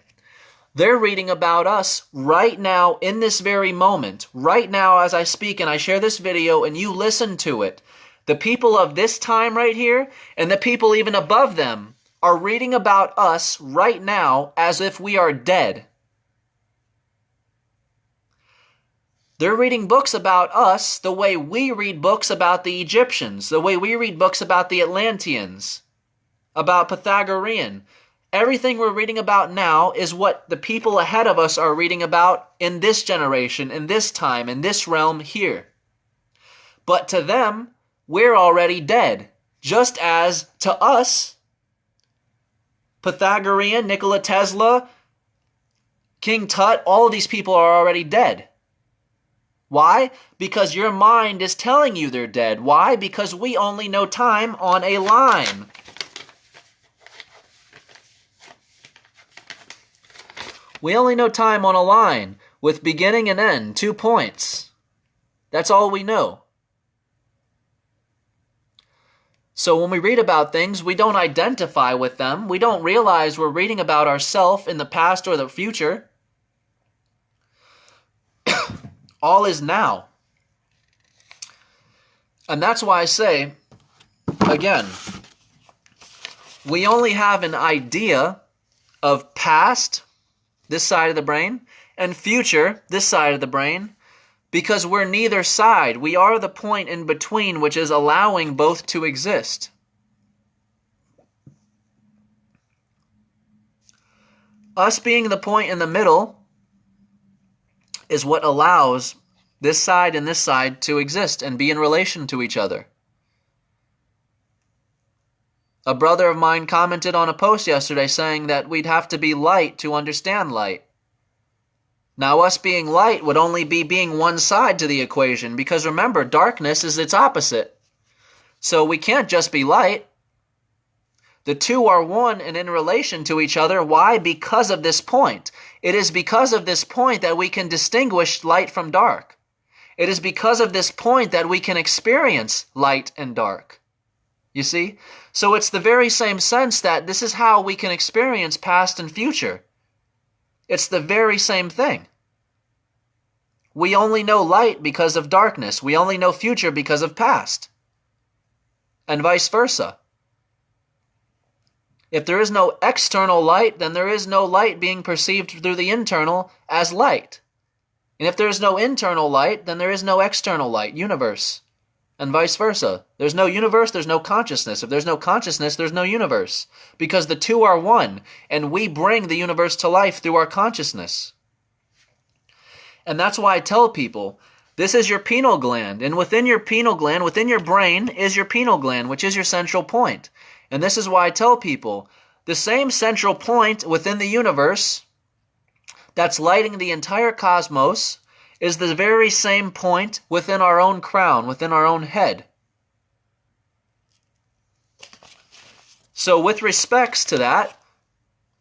they're reading about us right now in this very moment. Right now as I speak and I share this video and you listen to it. The people of this time right here and the people even above them are reading about us right now as if we are dead. They're reading books about us the way we read books about the Egyptians, the way we read books about the Atlanteans, about Pythagorean. Everything we're reading about now is what the people ahead of us are reading about in this generation, in this time, in this realm here. But to them, we're already dead, just as to us, Pythagorean, Nikola Tesla, King Tut, all of these people are already dead. Why? Because your mind is telling you they're dead. Why? Because we only know time on a line. We only know time on a line with beginning and end, 2 points. That's all we know. So when we read about things, we don't identify with them. We don't realize we're reading about ourselves in the past or the future. All is now. And that's why I say, again, we only have an idea of past, this side of the brain, and future, this side of the brain, because we're neither side. We are the point in between, which is allowing both to exist. Us being the point in the middle is what allows this side and this side to exist and be in relation to each other. A brother of mine commented on a post yesterday saying that we'd have to be light to understand light. Now us being light would only be being one side to the equation, because remember, darkness is its opposite. So we can't just be light. The two are one and in relation to each other. Why? Because of this point. It is because of this point that we can distinguish light from dark. It is because of this point that we can experience light and dark. You see? So it's the very same sense that this is how we can experience past and future. It's the very same thing. We only know light because of darkness. We only know future because of past. And vice versa. If there is no external light, then there is no light being perceived through the internal as light. And if there is no internal light, then there is no external light, universe. And vice versa. There's no universe, there's no consciousness. If there's no consciousness, there's no universe. Because the two are one, and we bring the universe to life through our consciousness. And that's why I tell people, this is your pineal gland. And within your pineal gland, within your brain, is your pineal gland, which is your central point. And this is why I tell people, the same central point within the universe that's lighting the entire cosmos is the very same point within our own crown, within our own head. So with respects to that,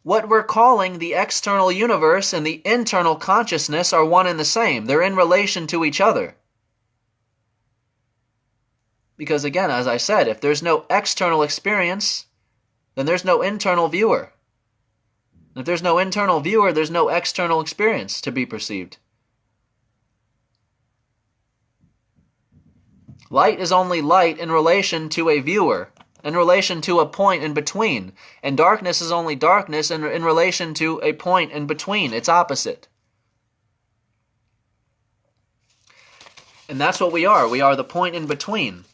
what we're calling the external universe and the internal consciousness are one and the same. They're in relation to each other. Because again, as I said, if there's no external experience, then there's no internal viewer. If there's no internal viewer, there's no external experience to be perceived. Light is only light in relation to a viewer, in relation to a point in between. And darkness is only darkness in relation to a point in between, its opposite. And that's what we are. We are the point in between.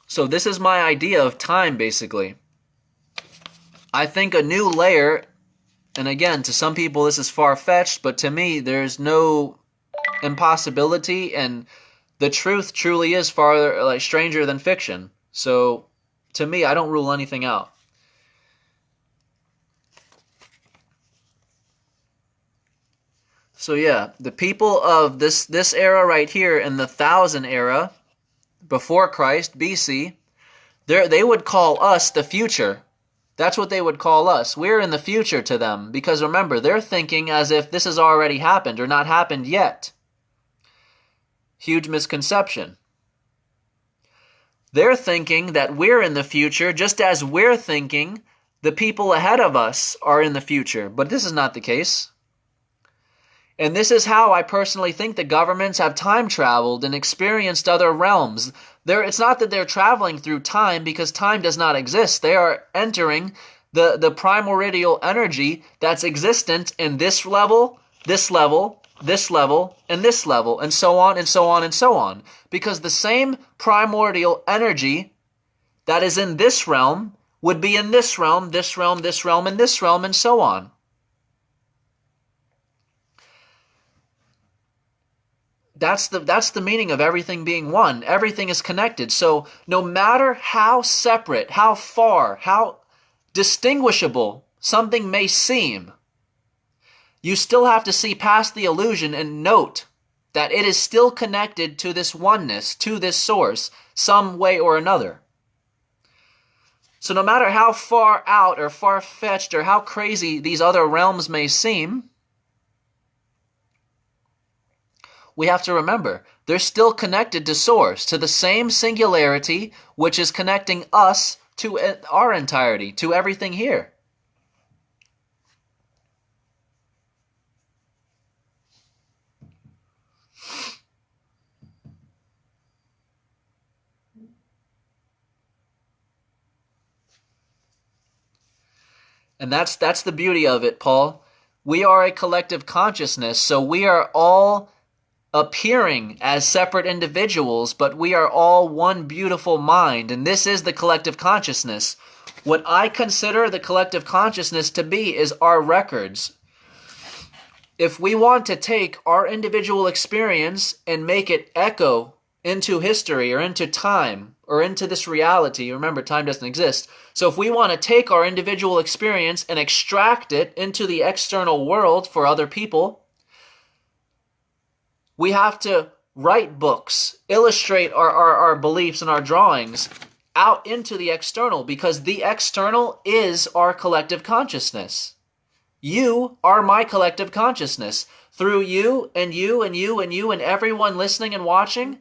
So this is my idea of time, basically. I think a new layer, and again, to some people this is far-fetched, but to me there's no impossibility, and the truth truly is far stranger than fiction. So to me, I don't rule anything out. So yeah, the people of this era right here in the 1000 era, before Christ, BC, they would call us the future. That's what they would call us. We're in the future to them, because remember, they're thinking as if this has already happened or not happened yet. Huge misconception. They're thinking that we're in the future just as we're thinking the people ahead of us are in the future. But this is not the case. And this is how I personally think the governments have time traveled and experienced other realms. It's not that they're traveling through time, because time does not exist. They are entering the primordial energy that's existent in this level, this level, this level, and this level, and so on, and so on, and so on. Because the same primordial energy that is in this realm would be in this realm, this realm, this realm, and this realm, and so on. That's the meaning of everything being one. Everything is connected. So no matter how separate, how far, how distinguishable something may seem, you still have to see past the illusion and note that it is still connected to this oneness, to this source, some way or another. So no matter how far out or far-fetched or how crazy these other realms may seem, we have to remember, they're still connected to Source, to the same singularity which is connecting us to our entirety, to everything here. And that's the beauty of it, Paul. We are a collective consciousness, so we are all appearing as separate individuals, but we are all one beautiful mind, and this is the collective consciousness. What I consider the collective consciousness to be is our records. If we want to take our individual experience and make it echo into history or into time or into this reality, remember, time doesn't exist. So if we want to take our individual experience and extract it into the external world for other people, we have to write books, illustrate our beliefs and our drawings out into the external, because the external is our collective consciousness. You are my collective consciousness. Through you and you and you and you and everyone listening and watching,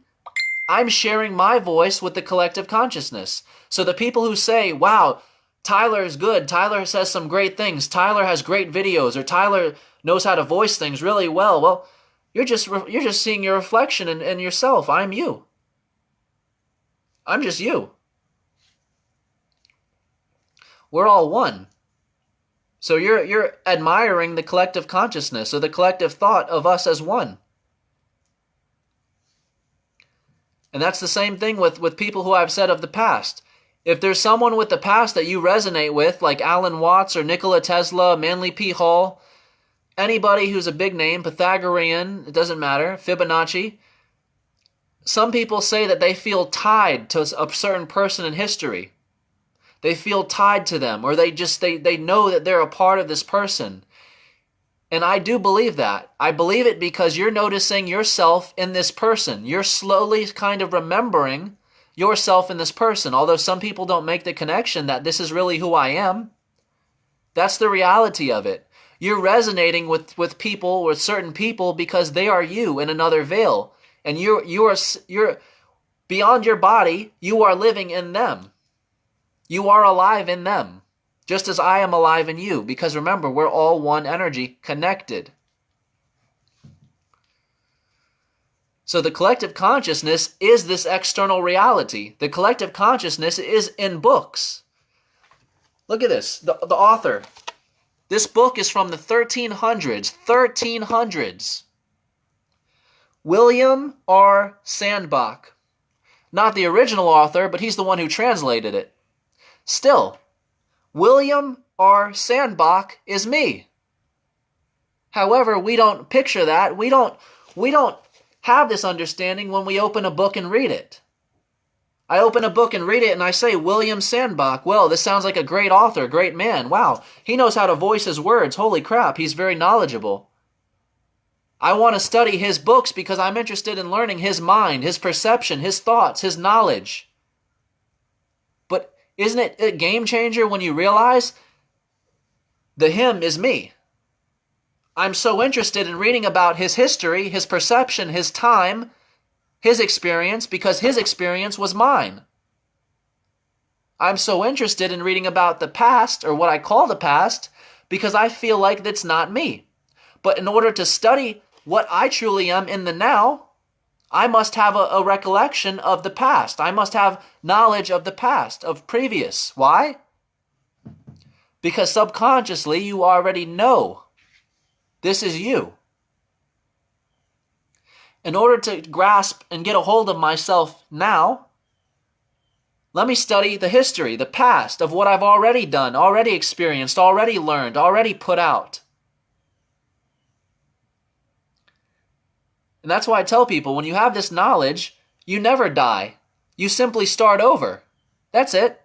I'm sharing my voice with the collective consciousness. So the people who say, wow, Tyler is good, Tyler says some great things, Tyler has great videos, or Tyler knows how to voice things really well, you're just seeing your reflection in yourself. I'm you. I'm just you. We're all one. So you're admiring the collective consciousness or the collective thought of us as one. And that's the same thing with people who I've said of the past. If there's someone with the past that you resonate with, like Alan Watts or Nikola Tesla, Manly P. Hall, anybody who's a big name, Pythagorean, it doesn't matter, Fibonacci, some people say that they feel tied to a certain person in history. They feel tied to them, or they know that they're a part of this person. And I do believe that. I believe it because you're noticing yourself in this person. You're slowly kind of remembering yourself in this person. Although some people don't make the connection that this is really who I am. That's the reality of it. You're resonating with people, with certain people, because they are you in another veil. And you're beyond your body, you are living in them. You are alive in them. Just as I am alive in you. Because remember, we're all one energy connected. So the collective consciousness is this external reality. The collective consciousness is in books. Look at this. The author. This book is from the 1300s. 1300s. William R. Sandbach. Not the original author, but he's the one who translated it. Still, William R. Sandbach is me. However, we don't picture that. We don't have this understanding when we open a book and read it. I open a book and read it and I say, William Sandbach. Well, this sounds like a great author, great man. Wow, he knows how to voice his words. Holy crap, he's very knowledgeable. I want to study his books because I'm interested in learning his mind, his perception, his thoughts, his knowledge. But isn't it a game changer when you realize the him is me? I'm so interested in reading about his history, his perception, his time, his experience because his experience was mine. I'm so interested in reading about the past, or what I call the past, because I feel like that's not me. But in order to study what I truly am in the now, I must have a recollection of the past. I must have knowledge of the past, of previous. Why? Because subconsciously you already know this is you. In order to grasp and get a hold of myself now, let me study the history, the past of what I've already done, already experienced, already learned, already put out. And that's why I tell people, when you have this knowledge, you never die. You simply start over. That's it.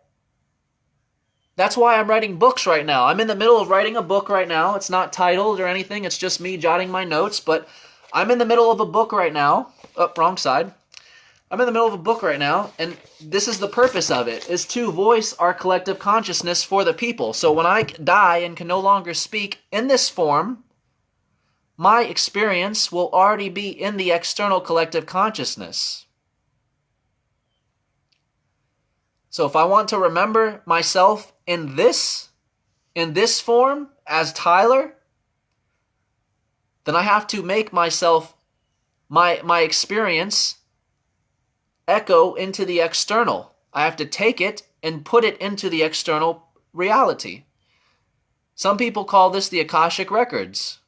That's why I'm writing books right now. I'm in the middle of writing a book right now. It's not titled or anything. It's just me jotting my notes. But I'm in the middle of a book right now. Oh, wrong side. I'm in the middle of a book right now. And this is the purpose of it, is to voice our collective consciousness for the people. So when I die and can no longer speak in this form, my experience will already be in the external collective consciousness. So if I want to remember myself in this form as Tyler, then I have to make myself, my experience, echo into the external. I have to take it and put it into the external reality. Some people call this the Akashic Records.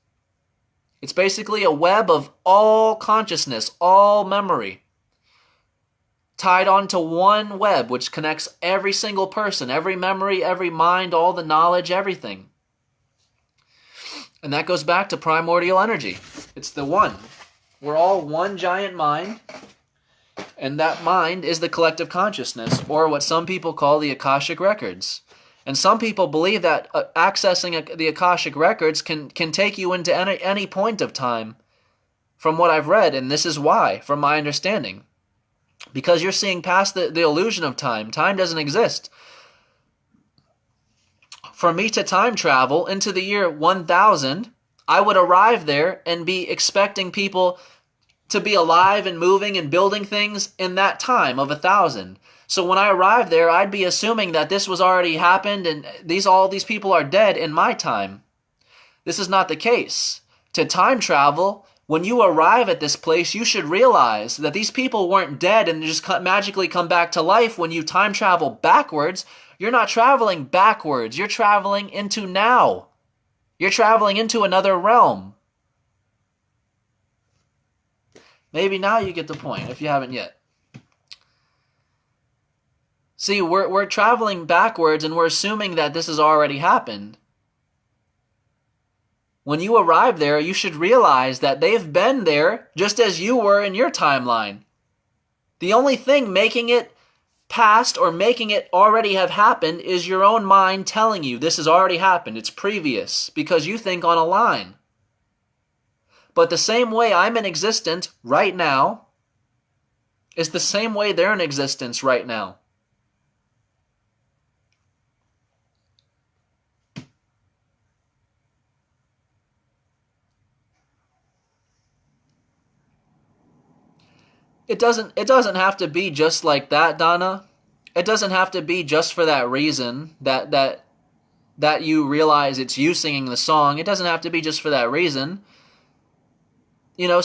It's basically a web of all consciousness, all memory, tied onto one web, which connects every single person, every memory, every mind, all the knowledge, everything. And that goes back to primordial energy. It's the one. We're all one giant mind, and that mind is the collective consciousness, or what some people call the Akashic Records. And some people believe that accessing the Akashic Records can take you into any point of time, from what I've read, and this is why, from my understanding. Because you're seeing past the illusion of time. Time doesn't exist. For me to time travel into the year 1000, I would arrive there and be expecting people to be alive and moving and building things in that time of 1000. So when I arrive there, I'd be assuming that this was already happened and all these people are dead in my time. This is not the case. To time travel, when you arrive at this place, you should realize that these people weren't dead and just magically come back to life. When you time travel backwards, you're not traveling backwards. You're traveling into now. You're traveling into another realm. Maybe now you get the point, if you haven't yet. See, we're traveling backwards and we're assuming that this has already happened. When you arrive there, you should realize that they've been there just as you were in your timeline. The only thing making it past or making it already have happened is your own mind telling you this has already happened. It's previous because you think on a line. But the same way I'm in existence right now is the same way they're in existence right now. It doesn't have to be just like that, Donna. It doesn't have to be just for that reason that you realize it's you singing the song. It doesn't have to be just for that reason. You know,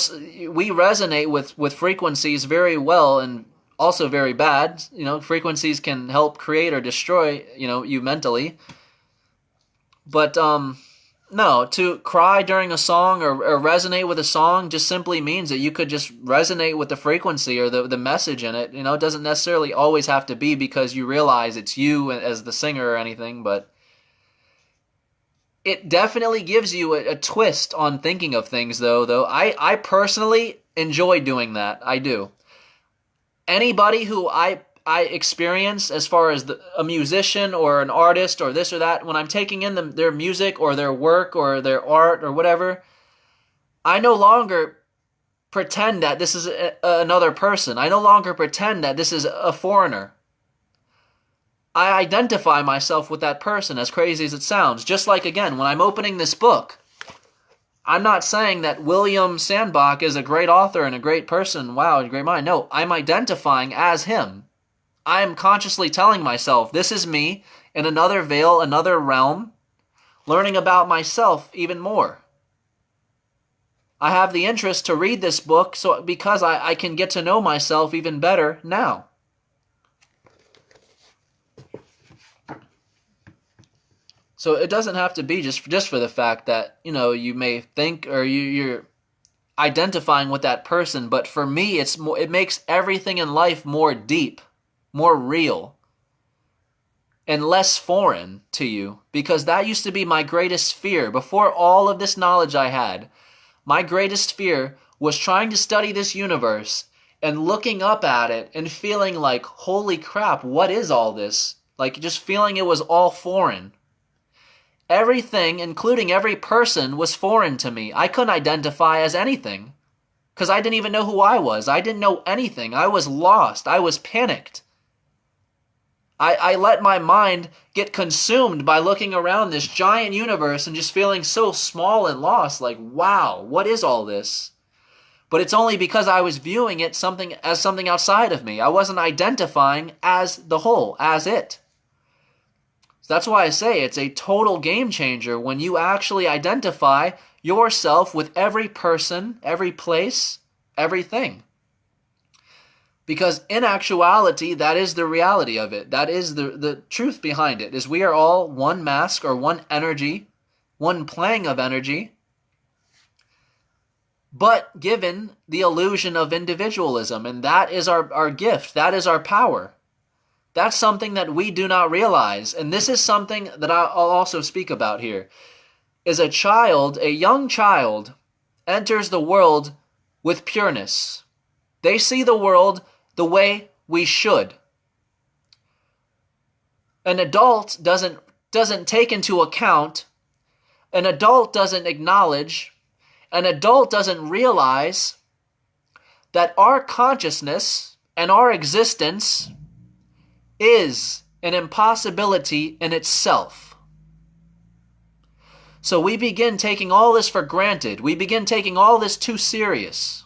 we resonate with frequencies very well and also very bad. You know, frequencies can help create or destroy, you mentally. But no, to cry during a song or resonate with a song just simply means that you could just resonate with the frequency or the message in it. It doesn't necessarily always have to be because you realize it's you as the singer or anything, but it definitely gives you a twist on thinking of things, though. I personally enjoy doing that. I do. Anybody who I experience as far as a musician or an artist or this or that, when I'm taking in their music or their work or their art or whatever, I no longer pretend that this is another person. I no longer pretend that this is a foreigner. I identify myself with that person, as crazy as it sounds. Just like, again, when I'm opening this book, I'm not saying that William Sandbach is a great author and a great person. Wow, a great mind. No, I'm identifying as him. I'm consciously telling myself, this is me in another veil, another realm, learning about myself even more. I have the interest to read this book because I can get to know myself even better now. So it doesn't have to be just for the fact that, you may think or you're identifying with that person, but for me it makes everything in life more deep, more real, and less foreign to you, because that used to be my greatest fear. Before all of this knowledge I had, my greatest fear was trying to study this universe and looking up at it and feeling like, holy crap, what is all this? Like just feeling it was all foreign. Everything, including every person, was foreign to me. I couldn't identify as anything because I didn't even know who I was. I didn't know anything. I was lost. I was panicked. I let my mind get consumed by looking around this giant universe and just feeling so small and lost, like, wow, what is all this? But it's only because I was viewing it as something outside of me. I wasn't identifying as the whole, as it. So that's why I say it's a total game changer when you actually identify yourself with every person, every place, everything. Because in actuality, that is the reality of it. That is the truth behind it, is we are all one mask or one energy, one plane of energy, but given the illusion of individualism. And that is our gift. That is our power. That's something that we do not realize. And this is something that I'll also speak about here, is a young child enters the world with pureness. They see the world the way we should. An adult doesn't take into account, an adult doesn't acknowledge, an adult doesn't realize that our consciousness and our existence is an impossibility in itself. So we begin taking all this for granted. We begin taking all this too serious.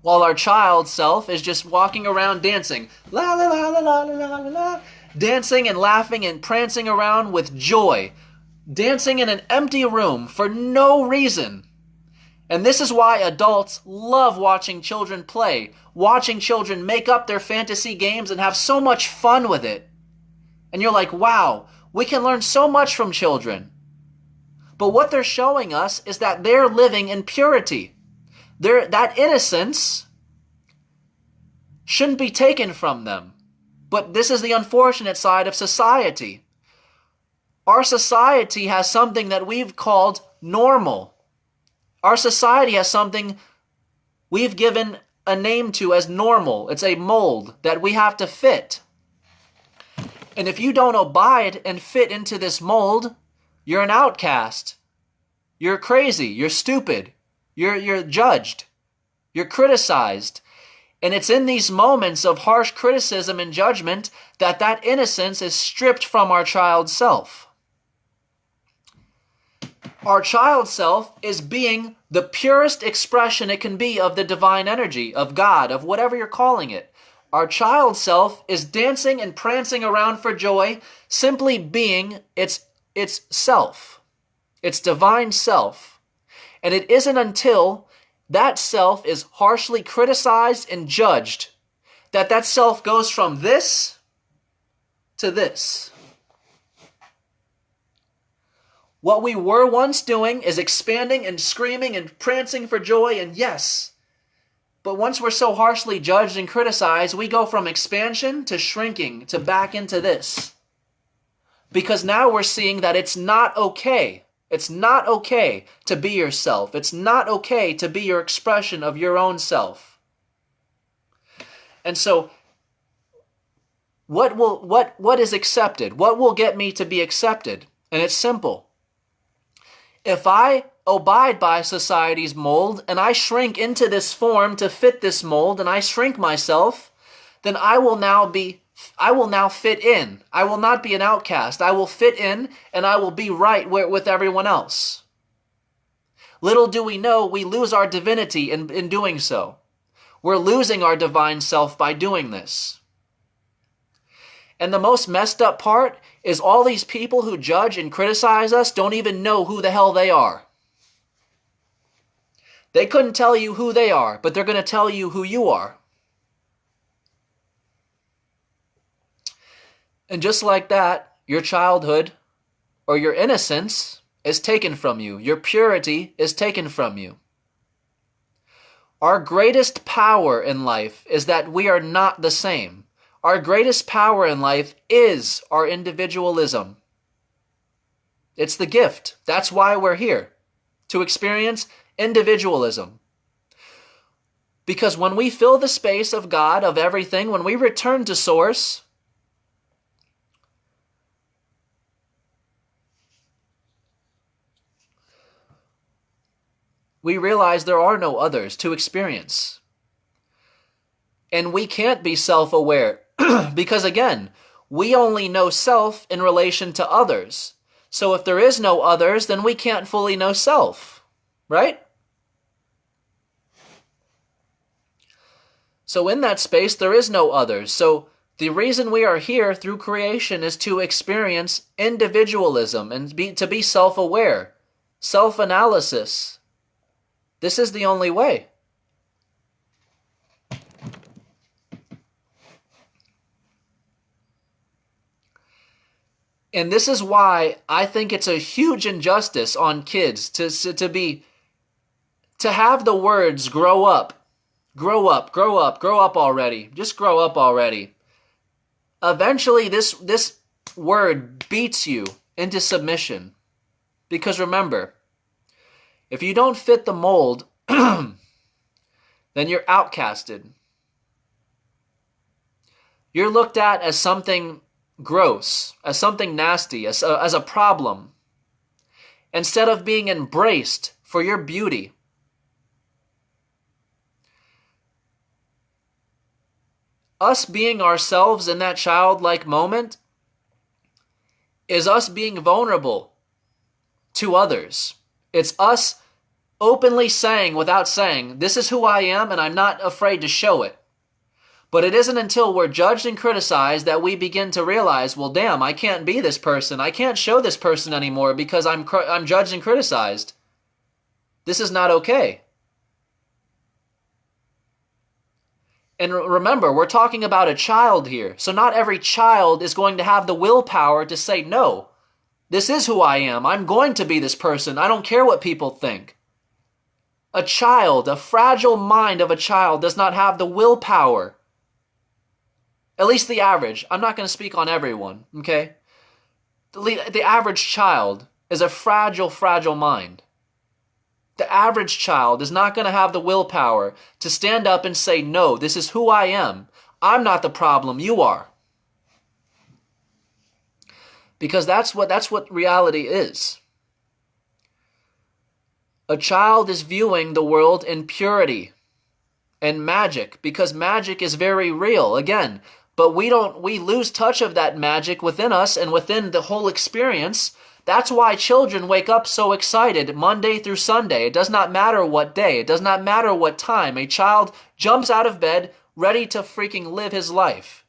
While our child self is just walking around dancing, la la la la la la la la, dancing and laughing and prancing around with joy, dancing in an empty room for no reason. And this is why adults love watching children play, watching children make up their fantasy games and have so much fun with it. And you're like, wow, we can learn so much from children. But what they're showing us is that they're living in purity. That innocence shouldn't be taken from them. But this is the unfortunate side of society. Our society has something that we've called normal. Our society has something we've given a name to as normal. It's a mold that we have to fit. And if you don't abide and fit into this mold, you're an outcast. You're crazy. You're stupid. You're judged. You're criticized. And it's in these moments of harsh criticism and judgment that innocence is stripped from our child self. Our child self is being the purest expression it can be of the divine energy, of God, of whatever you're calling it. Our child self is dancing and prancing around for joy, simply being its self, its divine self. And it isn't until that self is harshly criticized and judged that self goes from this to this. What we were once doing is expanding and screaming and prancing for joy, and yes. But once we're so harshly judged and criticized, we go from expansion to shrinking to back into this. Because now we're seeing that it's not okay. It's not okay to be yourself. It's not okay to be your expression of your own self. And so, what is accepted? What will get me to be accepted? And it's simple. If I abide by society's mold and I shrink into this form to fit this mold and I shrink myself, then I will now fit in. I will not be an outcast. I will fit in and I will be right with everyone else. Little do we know we lose our divinity in doing so. We're losing our divine self by doing this. And the most messed up part is all these people who judge and criticize us don't even know who the hell they are. They couldn't tell you who they are, but they're going to tell you who you are. And just like that, your childhood or your innocence is taken from you. Your purity is taken from you. Our greatest power in life is that we are not the same. Our greatest power in life is our individualism. It's the gift. That's why we're here, to experience individualism. Because when we fill the space of God, of everything, when we return to Source, we realize there are no others to experience. And we can't be self-aware because, again, we only know self in relation to others. So if there is no others, then we can't fully know self, right? So in that space, there is no others. So the reason we are here through creation is to experience individualism and to be self-aware, self-analysis. This is the only way. And this is why I think it's a huge injustice on kids to have the words grow up, grow up, grow up, grow up already. Just grow up already. Eventually this word beats you into submission. Because remember, if you don't fit the mold, then you're outcasted. You're looked at as something gross, as something nasty, as a problem, instead of being embraced for your beauty. Us being ourselves in that childlike moment is us being vulnerable to others. It's us openly saying without saying, this is who I am and I'm not afraid to show it. But it isn't until we're judged and criticized that we begin to realize, well, damn, I can't be this person. I can't show this person anymore because I'm judged and criticized. This is not okay. And remember, we're talking about a child here. So not every child is going to have the willpower to say, no, this is who I am. I'm going to be this person. I don't care what people think. A child, a fragile mind of a child does not have the willpower. At least the average. I'm not going to speak on everyone, okay? The average child is a fragile, fragile mind. The average child is not going to have the willpower to stand up and say, no, this is who I am. I'm not the problem, you are. Because that's what reality is. A child is viewing the world in purity and magic, because magic is very real. Again, but we lose touch of that magic within us and within the whole experience. That's why children wake up so excited Monday through Sunday. It does not matter what day. It does not matter what time. A child jumps out of bed ready to freaking live his life.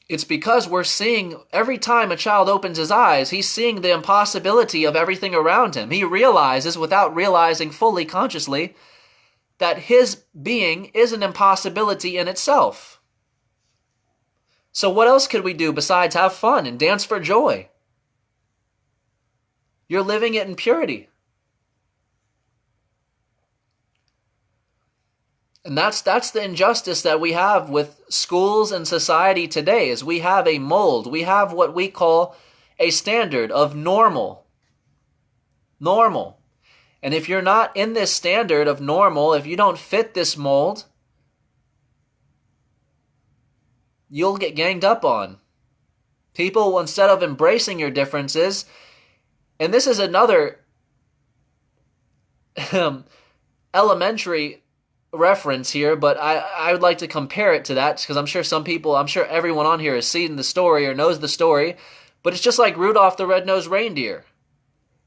It's because we're seeing, every time a child opens his eyes, he's seeing the impossibility of everything around him. He realizes, without realizing fully consciously, that his being is an impossibility in itself. So what else could we do besides have fun and dance for joy? You're living it in purity. And that's the injustice that we have with schools and society today, is we have a mold. We have what we call a standard of normal. Normal. And if you're not in this standard of normal, if you don't fit this mold, you'll get ganged up on. People, instead of embracing your differences, and this is another elementary reference here, but I would like to compare it to that, because I'm sure everyone on here has seen the story or knows the story, but it's just like Rudolph the Red-Nosed Reindeer.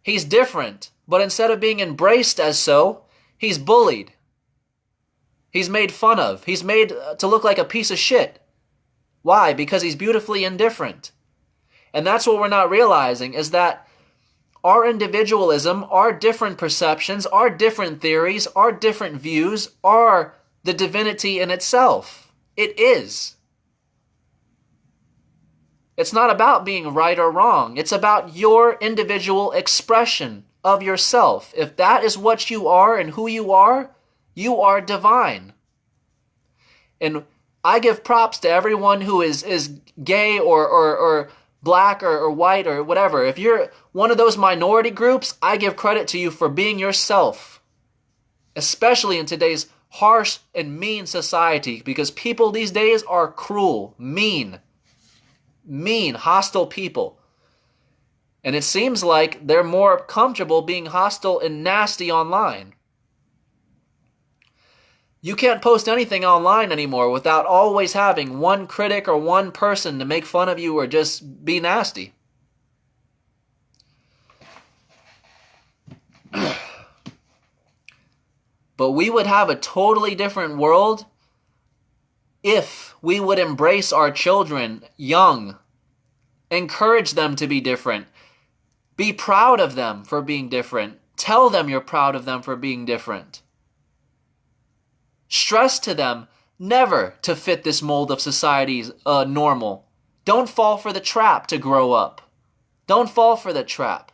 He's different, but instead of being embraced as so, he's bullied. He's made fun of. He's made to look like a piece of shit. Why? Because he's beautifully indifferent. And that's what we're not realizing, is that our individualism, our different perceptions, our different theories, our different views are the divinity in itself. It is. It's not about being right or wrong. It's about your individual expression of yourself. If that is what you are and who you are divine. And I give props to everyone who is gay or black or white or whatever. If you're one of those minority groups, I give credit to you for being yourself. Especially in today's harsh and mean society, because people these days are cruel, mean, hostile people. And it seems like they're more comfortable being hostile and nasty online. You can't post anything online anymore without always having one critic or one person to make fun of you or just be nasty. But we would have a totally different world if we would embrace our children young, encourage them to be different, be proud of them for being different, tell them you're proud of them for being different. Stress to them never to fit this mold of society's normal. Don't fall for the trap to grow up. Don't fall for the trap.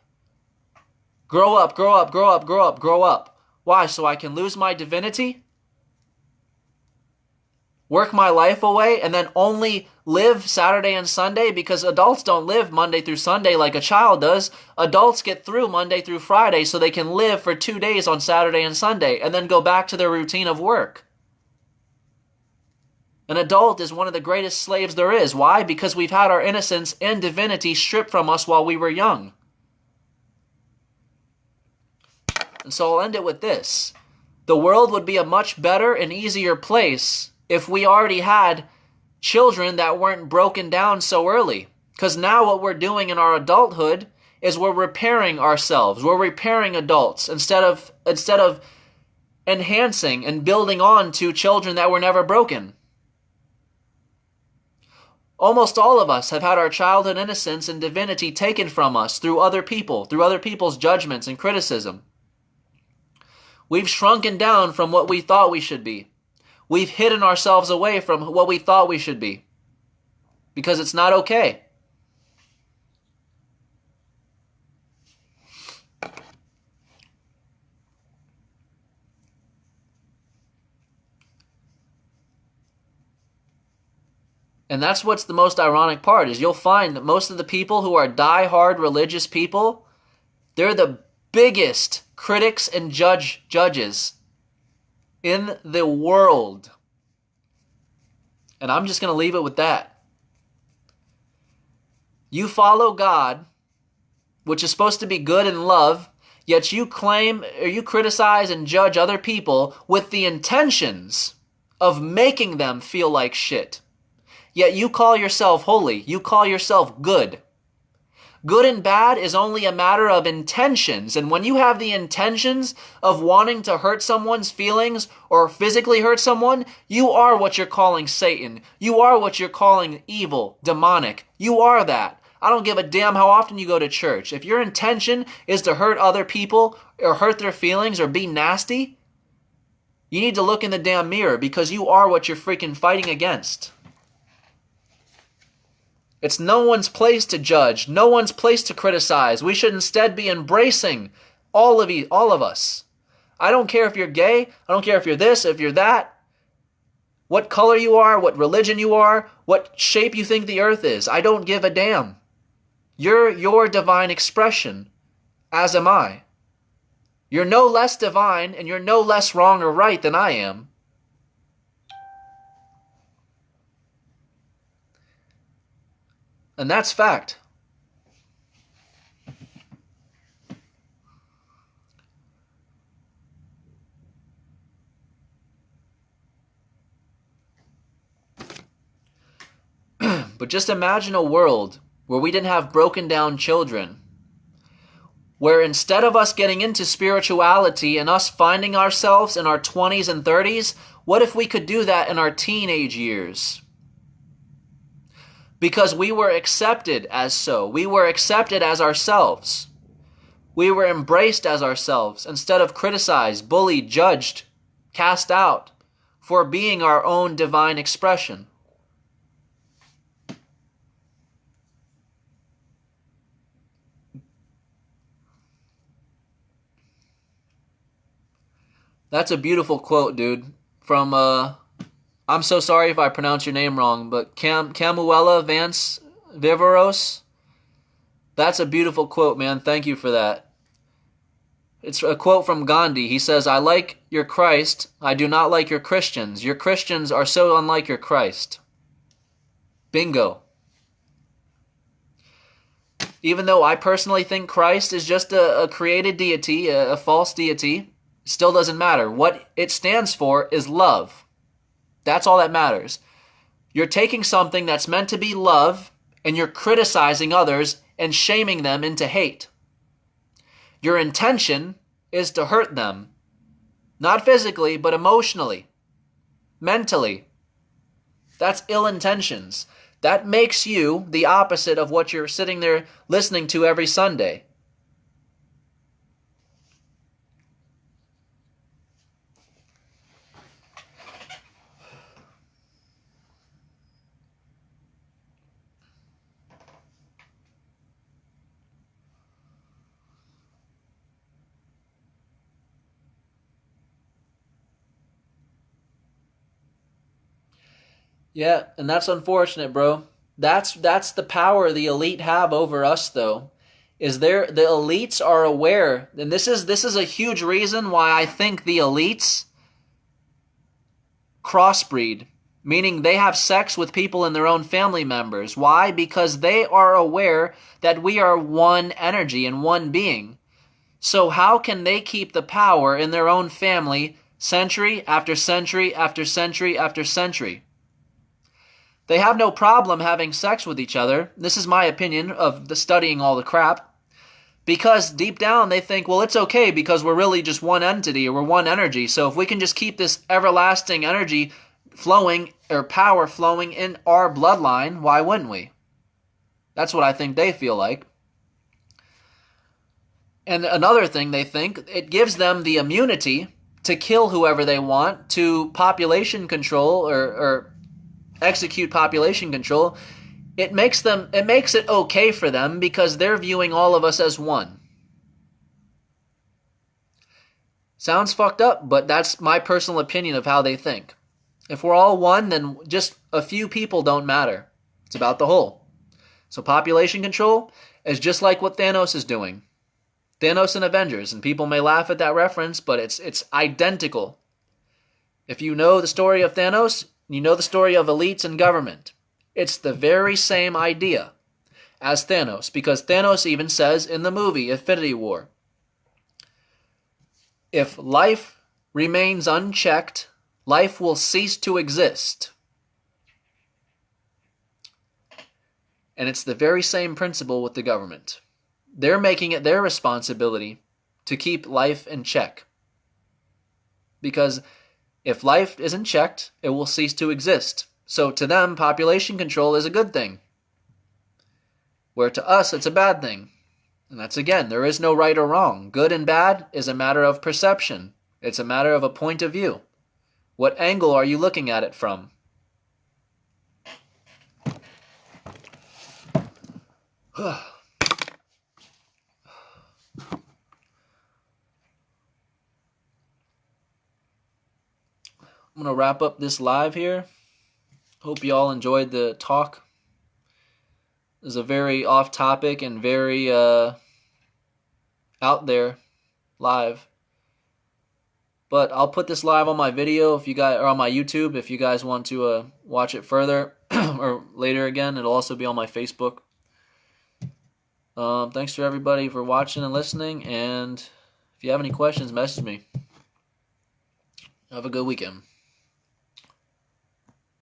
Grow up, grow up, grow up, grow up, grow up. Why? So I can lose my divinity? Work my life away and then only live Saturday and Sunday? Because adults don't live Monday through Sunday like a child does. Adults get through Monday through Friday so they can live for 2 days on Saturday and Sunday and then go back to their routine of work. An adult is one of the greatest slaves there is. Why? Because we've had our innocence and divinity stripped from us while we were young. And so I'll end it with this. The world would be a much better and easier place if we already had children that weren't broken down so early. Because now what we're doing in our adulthood is we're repairing ourselves. We're repairing adults instead of enhancing and building on to children that were never broken. Almost all of us have had our childhood innocence and divinity taken from us through other people, through other people's judgments and criticism. We've shrunken down from what we thought we should be. We've hidden ourselves away from what we thought we should be. Because it's not okay. And that's what's the most ironic part, is you'll find that most of the people who are die-hard religious people, they're the biggest critics and judges in the world. And I'm just going to leave it with that. You follow God, which is supposed to be good and love, yet you claim or you criticize and judge other people with the intentions of making them feel like shit. Yet you call yourself holy. You call yourself good. Good and bad is only a matter of intentions. And when you have the intentions of wanting to hurt someone's feelings or physically hurt someone, you are what you're calling Satan. You are what you're calling evil, demonic. You are that. I don't give a damn how often you go to church. If your intention is to hurt other people or hurt their feelings or be nasty, you need to look in the damn mirror, because you are what you're freaking fighting against. It's no one's place to judge, no one's place to criticize. We should instead be embracing all of us. I don't care if you're gay, I don't care if you're this, if you're that, what color you are, what religion you are, what shape you think the earth is. I don't give a damn. You're your divine expression, as am I. You're no less divine and you're no less wrong or right than I am. And that's fact. But just imagine a world where we didn't have broken down children, where instead of us getting into spirituality and us finding ourselves in our 20s and 30s, what if we could do that in our teenage years? Because we were accepted as so. We were accepted as ourselves. We were embraced as ourselves instead of criticized, bullied, judged, cast out for being our own divine expression. That's a beautiful quote, dude. From, I'm so sorry if I pronounce your name wrong, but Camuela Vance Viveros. That's a beautiful quote, man. Thank you for that. It's a quote from Gandhi. He says, "I like your Christ. I do not like your Christians. Your Christians are so unlike your Christ." Bingo. Even though I personally think Christ is just a created deity, a false deity, still doesn't matter. What it stands for is love. That's all that matters. You're taking something that's meant to be love and you're criticizing others and shaming them into hate. Your intention is to hurt them. Not physically, but emotionally, mentally. That's ill intentions. That makes you the opposite of what you're sitting there listening to every Sunday. Yeah, and that's unfortunate, bro. That's the power the elite have over us, though. Is the elites are aware, and this is a huge reason why I think the elites crossbreed, meaning they have sex with people in their own family members. Why? Because they are aware that we are one energy and one being. So how can they keep the power in their own family century after century after century after century? They have no problem having sex with each other. This is my opinion of studying all the crap. Because deep down they think, well, it's okay because we're really just one entity or we're one energy. So if we can just keep this everlasting energy flowing or power flowing in our bloodline, why wouldn't we? That's what I think they feel like. And another thing they think, it gives them the immunity to kill whoever they want, to population control or execute population control. It makes it okay for them because they're viewing all of us as one. Sounds fucked up, but that's my personal opinion of how they think. If we're all one, then just a few people don't matter. It's about the whole. So population control is just like what Thanos is doing. Thanos and Avengers, and people may laugh at that reference, but it's identical. If you know the story of Thanos, you know the story of elites and government. It's the very same idea as Thanos, because Thanos even says in the movie Infinity War, if life remains unchecked, life will cease to exist. And it's the very same principle with the government. They're making it their responsibility to keep life in check. Because if life isn't checked, it will cease to exist. So to them, population control is a good thing. Where to us, it's a bad thing. And that's, again, there is no right or wrong. Good and bad is a matter of perception. It's a matter of a point of view. What angle are you looking at it from? I'm going to wrap up this live here. Hope you all enjoyed the talk. It was a very off topic and very out there live. But I'll put this live on my video if you guys, or on my YouTube if you guys want to watch it further or later again. It'll also be on my Facebook. Thanks to everybody for watching and listening, and if you have any questions, message me. Have a good weekend.